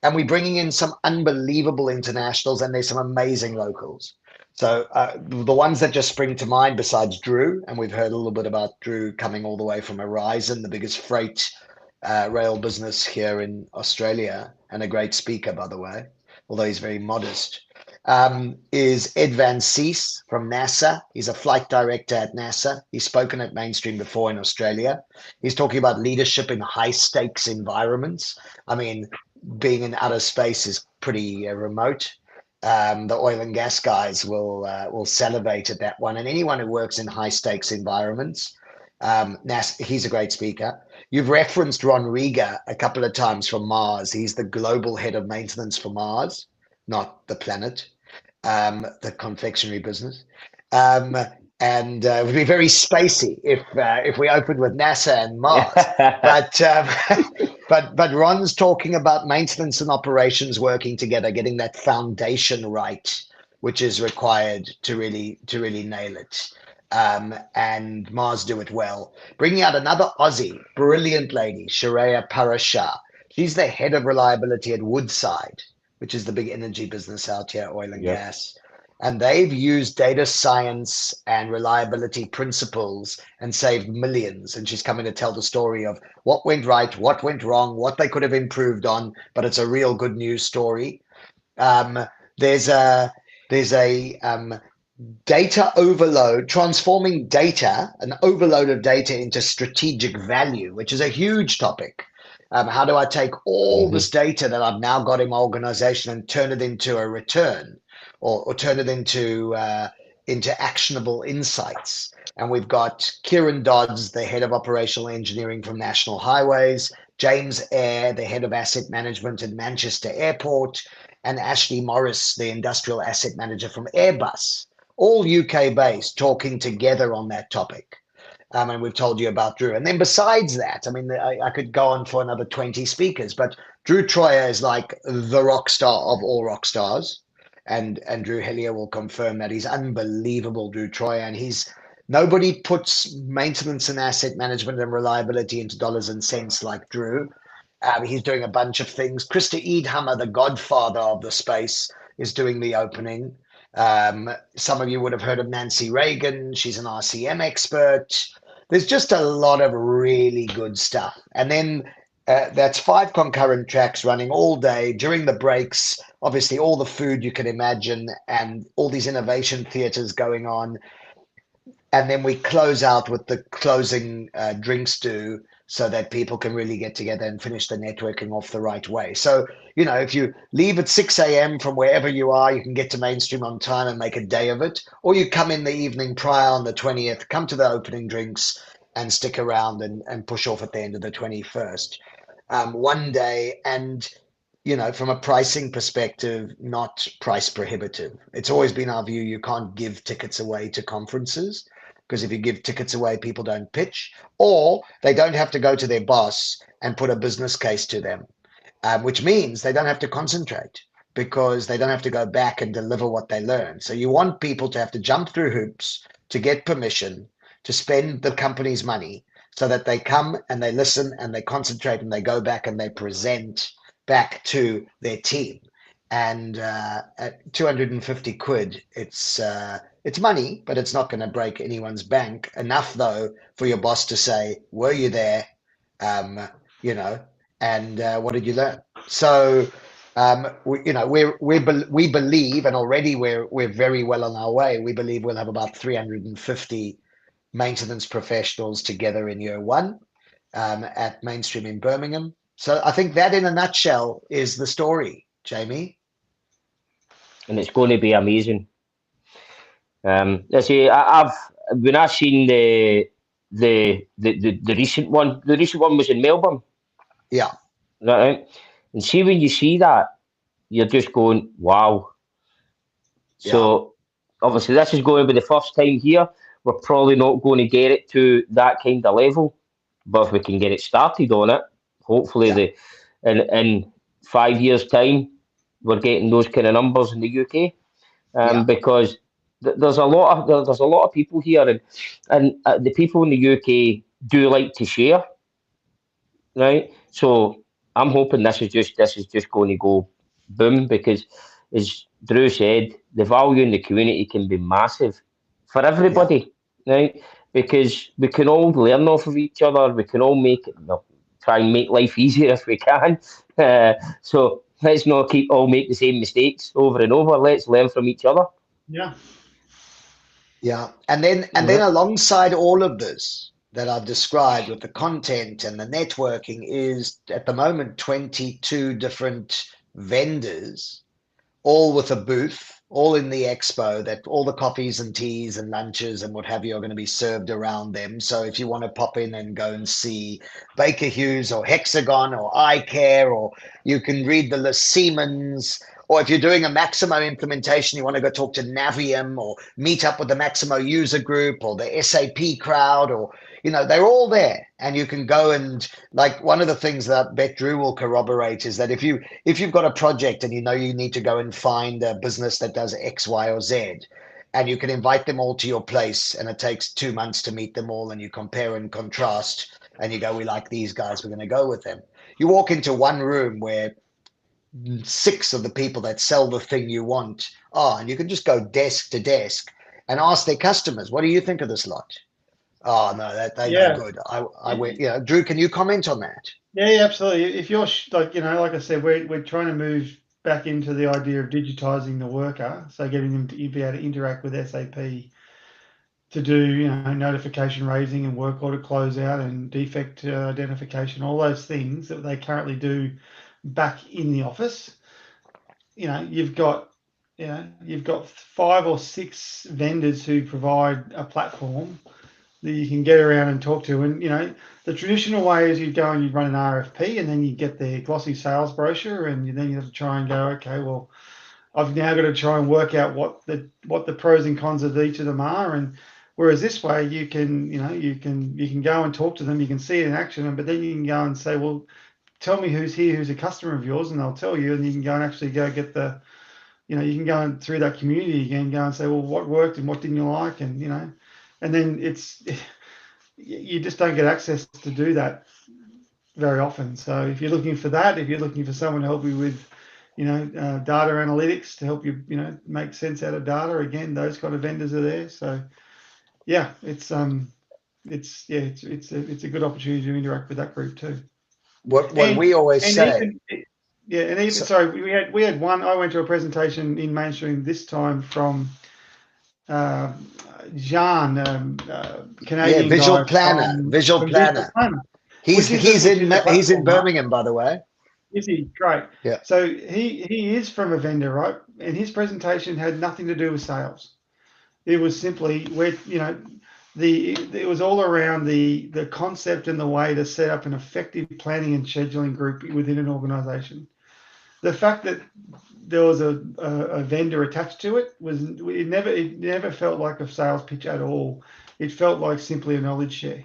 [SPEAKER 2] And we're bringing in some unbelievable internationals, and there's some amazing locals. So the ones that just spring to mind besides Drew, and we've heard a little bit about Drew coming all the way from Horizon, the biggest freight rail business here in Australia, and a great speaker, by the way, although he's very modest, is Ed Van Cees from NASA. He's a flight director at NASA. He's spoken at Mainstream before in Australia. He's talking about leadership in high stakes environments. I mean, being in outer space is pretty remote. The oil and gas guys will salivate at that one. And anyone who works in high stakes environments, he's a great speaker. You've referenced Ron Rieger a couple of times from Mars. He's the global head of maintenance for Mars, not the planet, the confectionery business. And it would be very spacey if we opened with NASA and Mars. But Ron's talking about maintenance and operations working together, getting that foundation right, which is required to really nail it. And Mars do it well. Bringing out another Aussie, brilliant lady, Shareya Parashar. She's the head of reliability at Woodside, which is the big energy business out here, oil and gas. And they've used data science and reliability principles and saved millions. And she's coming to tell the story of what went right, what went wrong, what they could have improved on. But it's a real good news story. There's a data overload, transforming data, an overload of data into strategic value, which is a huge topic. How do I take all this data that I've now got in my organization and turn it into a return? Or turn it into actionable insights. And we've got Kieran Dodds, the head of operational engineering from National Highways, James Eyre, the head of asset management at Manchester Airport, and Ashley Morris, the industrial asset manager from Airbus, all UK based, talking together on that topic. And we've told you about Drew. And then besides that, I mean, I could go on for another 20 speakers, but Drew Troyer is like the rock star of all rock stars. And Drew Hellier will confirm that. He's unbelievable, Drew Troyer, and nobody puts maintenance and asset management and reliability into dollars and cents like Drew. He's doing a bunch of things. Krista Eadhammer, the godfather of the space, is doing the opening. Some of you would have heard of Nancy Reagan. She's an RCM expert. There's just a lot of really good stuff. And then that's 5 concurrent tracks running all day. During the breaks, obviously all the food you can imagine and all these innovation theaters going on. And then we close out with the closing drinks do, so that people can really get together and finish the networking off the right way. So, if you leave at 6 a.m. from wherever you are, you can get to Mainstream on time and make a day of it. Or you come in the evening prior on the 20th, come to the opening drinks and stick around and push off at the end of the 21st. one day, and from a pricing perspective, not price prohibitive. It's always been our view you can't give tickets away to conferences, because if you give tickets away, people don't pitch, or they don't have to go to their boss and put a business case to them, which means they don't have to concentrate because they don't have to go back and deliver what they learn. So you want people to have to jump through hoops to get permission to spend the company's money, so that they come and they listen and they concentrate and they go back and they present back to their team. And at 250 quid, it's money, but it's not going to break anyone's bank. Enough though for your boss to say, "Were you there?" Um, and what did you learn? So we believe, and already we're very well on our way. We believe we'll have about 350 maintenance professionals together in year one, at Mainstream in Birmingham. So I think that in a nutshell is the story, Jamie.
[SPEAKER 1] And it's going to be amazing. I say I've when I seen the recent one, was in Melbourne,
[SPEAKER 2] Yeah,
[SPEAKER 1] right? And see, when you see that, you're just going, wow.
[SPEAKER 2] yeah,
[SPEAKER 1] So obviously this is going to be the first time here. We're probably not going to get it to that kind of level, but if we can get it started on it, hopefully
[SPEAKER 2] yeah,
[SPEAKER 1] in 5 years' time we're getting those kind of numbers in the UK.
[SPEAKER 2] yeah,
[SPEAKER 1] Because there's there's a lot of people here, and the people in the UK do like to share, right? So I'm hoping this is just going to go boom, because, as Drew said, the value in the community can be massive for
[SPEAKER 2] yeah.
[SPEAKER 1] everybody, right? Because we can all learn off of each other. We can all make it, well, try and make life easier if we can. So let's not keep all make the same mistakes over and over. Let's learn from each other.
[SPEAKER 3] Yeah.
[SPEAKER 2] Yeah. And then alongside all of this that I've described with the content and the networking is at the moment 22 different vendors, all with a booth, all in the expo, that all the coffees and teas and lunches and what have you are going to be served around them. So if you want to pop in and go and see Baker Hughes or Hexagon or iCare, or you can read the list, Siemens, or if you're doing a Maximo implementation, you want to go talk to Navium or meet up with the Maximo user group or the SAP crowd, or they're all there, and you can go and, like, one of the things that I bet Drew will corroborate is that if you've got a project and you need to go and find a business that does X, Y, or Z, and you can invite them all to your place, and it takes 2 months to meet them all, and you compare and contrast, and you go, we like these guys, we're going to go with them. You walk into one room where 6 of the people that sell the thing you want are, and you can just go desk to desk and ask their customers, what do you think of this lot? Oh no, that they no
[SPEAKER 3] Yeah.
[SPEAKER 2] good. I went. Drew, can you comment on that?
[SPEAKER 3] Yeah, absolutely. If you're like I said, we're trying to move back into the idea of digitizing the worker, so getting them to be able to interact with SAP to do notification raising and work order closeout and defect identification, all those things that they currently do back in the office. You've got 5 or 6 vendors who provide a platform that you can get around and talk to. And the traditional way is you go and you run an RFP, and then you get the glossy sales brochure, and then you have to try and go, okay, well, I've now got to try and work out what the pros and cons of each of them are. And whereas this way, you can go and talk to them, you can see it in action, but then you can go and say, well, tell me who's here, who's a customer of yours, and they'll tell you, and you can go and actually go get you can go through that community again, go and say, well, what worked and what didn't you like, and and then you just don't get access to do that very often. So if you're looking for that, if you're looking for someone to help you with data analytics to help you make sense out of data, again, those kind of vendors are there. So yeah, it's a good opportunity to interact with that group too.
[SPEAKER 2] What
[SPEAKER 3] And
[SPEAKER 2] we always
[SPEAKER 3] and
[SPEAKER 2] say.
[SPEAKER 3] even yeah, and even
[SPEAKER 2] So,
[SPEAKER 3] sorry, we had one. I went to a presentation in Mainstream this time from uh, Jean,
[SPEAKER 2] yeah,
[SPEAKER 3] Canadian guy
[SPEAKER 2] visual
[SPEAKER 3] from Digital
[SPEAKER 2] planner.
[SPEAKER 3] Twin,
[SPEAKER 2] He's
[SPEAKER 3] which is a
[SPEAKER 2] he's in
[SPEAKER 3] platform, right?
[SPEAKER 2] Birmingham, by the way.
[SPEAKER 3] Is he? Great.
[SPEAKER 2] Yeah,
[SPEAKER 3] So he is from a vendor, right? And his presentation had nothing to do with sales. It was simply where it was all around the concept and the way to set up an effective planning and scheduling group within an organization. The fact that there was a vendor attached to it never felt like a sales pitch at all. It felt like simply a knowledge share.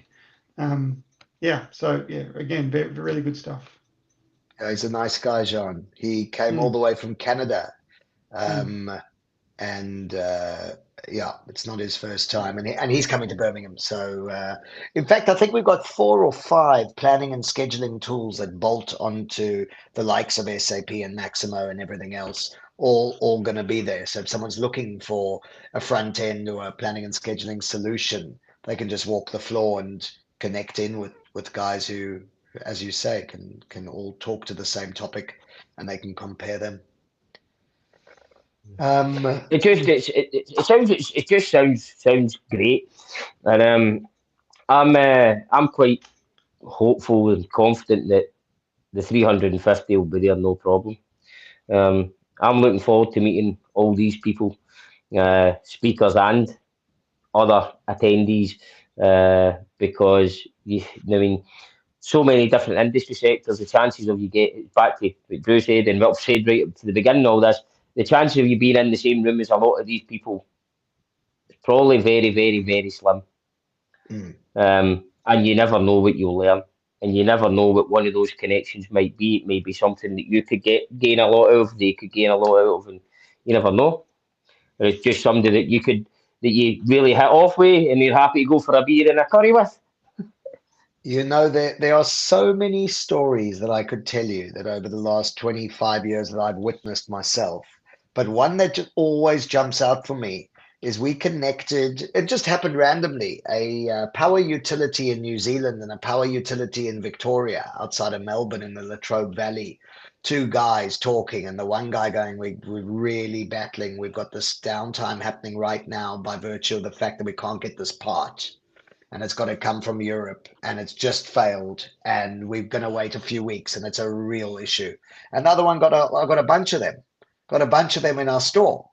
[SPEAKER 3] So again, really good stuff.
[SPEAKER 2] Yeah, he's a nice guy, Jean. He came all the way from Canada. And it's not his first time, and he's coming to Birmingham. So, in fact, I think we've got 4 or 5 planning and scheduling tools that bolt onto the likes of SAP and Maximo and everything else, all going to be there. So, if someone's looking for a front end or a planning and scheduling solution, they can just walk the floor and connect in with guys who, as you say, can all talk to the same topic, and they can compare them.
[SPEAKER 1] It just sounds great, and I'm quite hopeful and confident that the 350 will be there, no problem. I'm looking forward to meeting all these people, speakers and other attendees, because I mean, so many different industry sectors. The chances of you get back to what Drew said and what I've said right up to the beginning of all this, the chances of you being in the same room as a lot of these people is probably very, very, very slim. And you never know what you'll learn, and you never know what one of those connections might be. It may be something that you could gain a lot of, they could gain a lot out of, and you never know. Or it's just somebody that you really hit off with, and you're happy to go for a beer and a curry with.
[SPEAKER 2] You know, there are so many stories that I could tell you that over the last 25 years that I've witnessed myself. But one that just always jumps out for me is we connected, it just happened randomly, a power utility in New Zealand and a power utility in Victoria outside of Melbourne in the Latrobe Valley. 2 guys talking, and the one guy going, we're really battling. We've got this downtime happening right now by virtue of the fact that we can't get this part. And it's got to come from Europe, and it's just failed, and we're going to wait a few weeks, and it's a real issue. Another one I got a bunch of them in our store,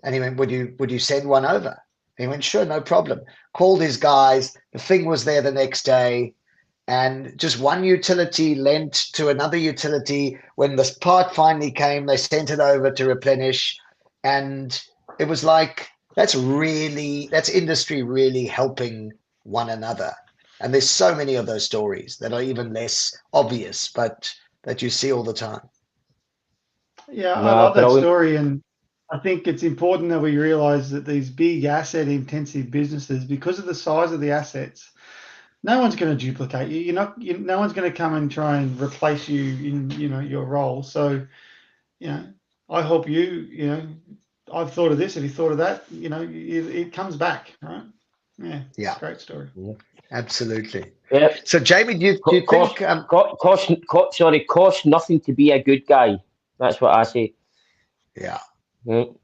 [SPEAKER 2] and he went, would you send one over? And he went, sure, no problem. Called his guys. The thing was there the next day, and just one utility lent to another utility. When the part finally came, they sent it over to replenish, and it was like that's industry really helping one another. And there's so many of those stories that are even less obvious, but that you see all the time.
[SPEAKER 3] Yeah, I love that story, and I think it's important that we realize that these big asset intensive businesses, because of the size of the assets, no one's going to duplicate you. No one's going to come and try and replace you in your role. So I hope I've thought of this, have you thought of that? It comes back, right? Yeah. Great story.
[SPEAKER 2] Yeah. Absolutely.
[SPEAKER 1] Yeah.
[SPEAKER 2] So, Jamie, do you think
[SPEAKER 1] cost nothing to be a good guy? That's what I say.
[SPEAKER 2] Yeah. So,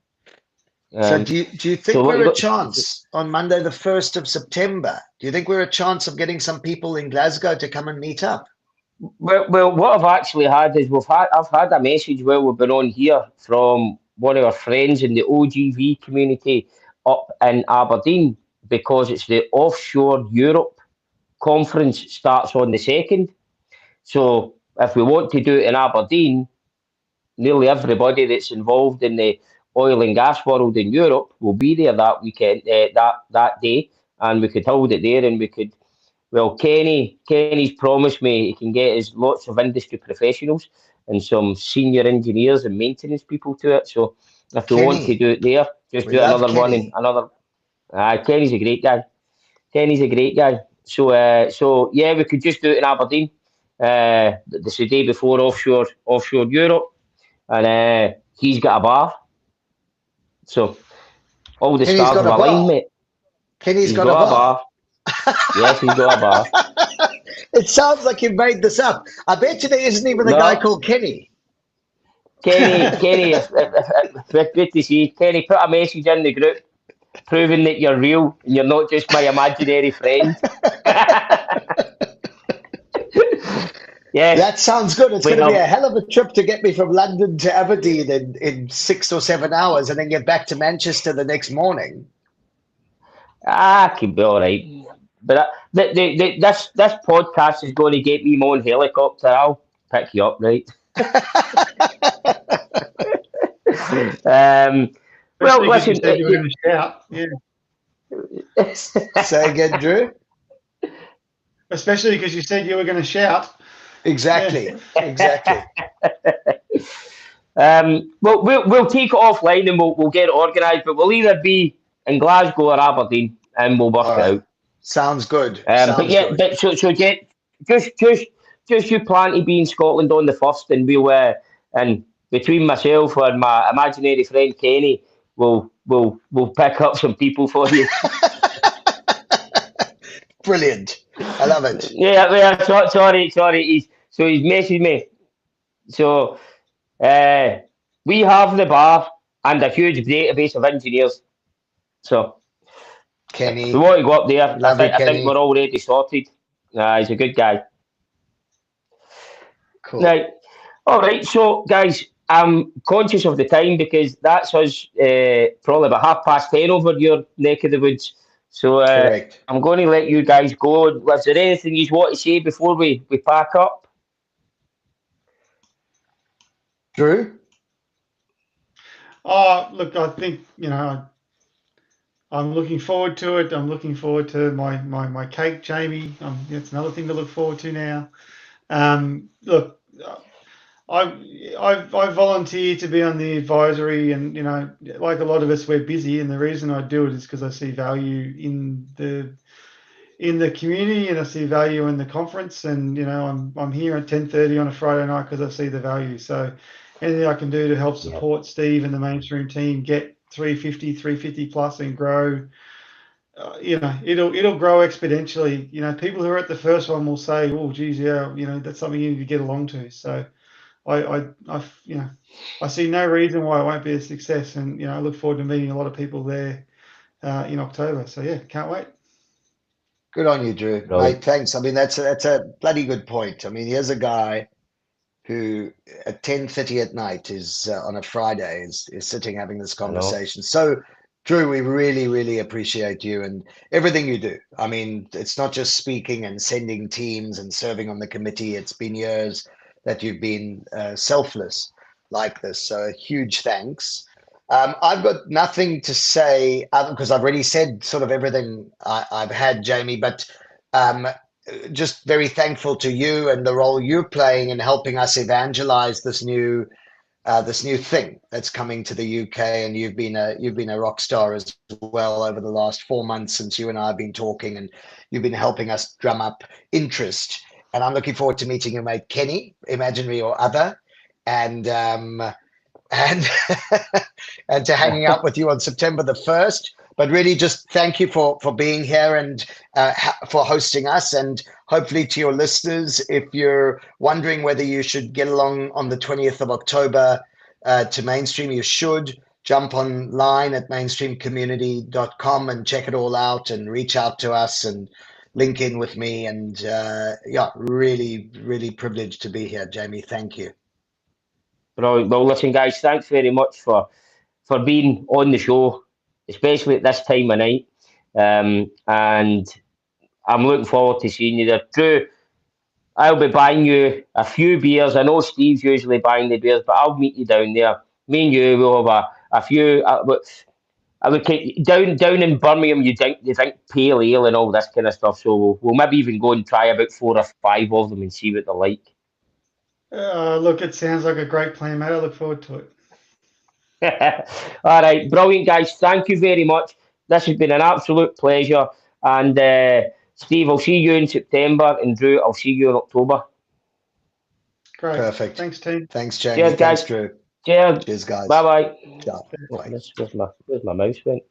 [SPEAKER 2] do you think we're a chance on Monday, the 1st of September? Do you think we're a chance of getting some people in Glasgow to come and meet up?
[SPEAKER 1] Well, what I've actually had is I've had a message while we've been on here from one of our friends in the OGV community up in Aberdeen, because it's the Offshore Europe conference starts on the 2nd. So if we want to do it in Aberdeen, nearly everybody that's involved in the oil and gas world in Europe will be there that weekend, that day, and we could hold it there, and we could. Well, Kenny's promised me he can get us lots of industry professionals and some senior engineers and maintenance people to it. So if we want to do it there, just do another one and another. Kenny's a great guy. So yeah, we could just do it in Aberdeen. This the day before offshore Europe, and he's got a bar. So all the stars have aligned, mate.
[SPEAKER 2] Kenny's got a bar.
[SPEAKER 1] Yes, he's got a bar.
[SPEAKER 2] It sounds like you made this up. I bet you there isn't even a guy called Kenny.
[SPEAKER 1] Kenny, good to see you. Kenny, put a message in the group proving that you're real and you're not just my imaginary friend.
[SPEAKER 2] Yeah, that sounds good. It's going to be a hell of a trip to get me from London to Aberdeen in 6 or 7 hours and then get back to Manchester the next morning.
[SPEAKER 1] Could be all right. But this podcast is going to get me my own helicopter. I'll pick you up, right? Well,
[SPEAKER 3] Especially because you
[SPEAKER 1] listen.
[SPEAKER 3] said you were going to shout. Yeah.
[SPEAKER 2] Say again, Drew.
[SPEAKER 3] Especially because you said you were going to shout.
[SPEAKER 2] Exactly. Exactly.
[SPEAKER 1] Well, we'll take it offline and we'll get it organised. But we'll either be in Glasgow or Aberdeen, and we'll work
[SPEAKER 2] All
[SPEAKER 1] it
[SPEAKER 2] right.
[SPEAKER 1] out.
[SPEAKER 2] Sounds good.
[SPEAKER 1] But
[SPEAKER 2] Sounds
[SPEAKER 1] yeah,
[SPEAKER 2] good.
[SPEAKER 1] but so get just you plan to be in Scotland on the first, and and between myself and my imaginary friend Kenny, we'll pick up some people for you.
[SPEAKER 2] Brilliant. I love it.
[SPEAKER 1] Yeah. Sorry. He's messaged me. So we have the bar and a huge database of engineers. So if we
[SPEAKER 2] Kenny.
[SPEAKER 1] want to go up there,
[SPEAKER 2] Love you,
[SPEAKER 1] I think we're
[SPEAKER 2] Kenny.
[SPEAKER 1] already sorted. He's a good guy.
[SPEAKER 2] Cool.
[SPEAKER 1] Now, all right. So guys, I'm conscious of the time because that's us probably about 10:30 over your neck of the woods. So
[SPEAKER 2] Correct.
[SPEAKER 1] I'm going to let you guys go. Was there anything you want to say before we pack up?
[SPEAKER 2] Drew?
[SPEAKER 3] Oh, look, I think, I'm looking forward to it. I'm looking forward to my cake, Jamie. That's another thing to look forward to now. Look, I volunteer to be on the advisory, and like a lot of us, we're busy, and the reason I do it is because I see value in the community, and I see value in the conference, and I'm here at 10:30 on a Friday night because I see the value. So anything I can do to help support Steve and the mainstream team get 350 plus and grow, it'll grow exponentially. People who are at the first one will say, "Oh, geez, yeah, that's something you need to get along to." So I see no reason why it won't be a success, and I look forward to meeting a lot of people there in October. So yeah, can't wait.
[SPEAKER 2] Good on you, Drew.
[SPEAKER 1] Brilliant.
[SPEAKER 2] Mate, thanks. I mean, that's a bloody good point. I mean, here's a guy who at 10:30 at night is on a Friday is sitting having this
[SPEAKER 1] I know.
[SPEAKER 2] conversation. So, Drew, we really, really appreciate you and everything you do. I mean, it's not just speaking and sending teams and serving on the committee. It's been years that you've been selfless like this. So, a huge thanks. I've got nothing to say because I've already said sort of everything I've had, Jamie, but um, just very thankful to you and the role you're playing in helping us evangelize this new thing that's coming to the UK. And you've been a rock star as well over the last 4 months since you and I have been talking, and you've been helping us drum up interest. And I'm looking forward to meeting your mate Kenny, imaginary or other, and and and to hanging out with you on September the 1st. But really, just thank you for being here and for hosting us. And hopefully, to your listeners, if you're wondering whether you should get along on the 20th of October to Mainstream, you should jump online at mainstreamcommunity.com and check it all out and reach out to us and link in with me. And yeah, really, really privileged to be here, Jamie. Thank you.
[SPEAKER 1] Brilliant. Well, listen, guys, thanks very much for being on the show, especially at this time of night. And I'm looking forward to seeing you there. Drew, I'll be buying you a few beers. I know Steve's usually buying the beers, but I'll meet you down there. Me and you will have a few. I would down in Birmingham. You drink pale ale and all this kind of stuff. So we'll maybe even go and try about 4 or 5 of them and see what they're like.
[SPEAKER 3] Look, it sounds like a great plan, mate. I look forward to it.
[SPEAKER 1] All right, brilliant, guys. Thank you very much. This has been an absolute pleasure. And Steve, I'll see you in September, and Drew, I'll see you in October.
[SPEAKER 3] Great.
[SPEAKER 2] Perfect.
[SPEAKER 3] Thanks, team.
[SPEAKER 2] Thanks, Jamie.
[SPEAKER 1] Cheers,
[SPEAKER 2] Thanks,
[SPEAKER 1] guys.
[SPEAKER 2] Drew.
[SPEAKER 1] Cheers.
[SPEAKER 2] Cheers, guys.
[SPEAKER 1] Bye bye.
[SPEAKER 2] Ciao. Bye.
[SPEAKER 1] Where's my mouse went?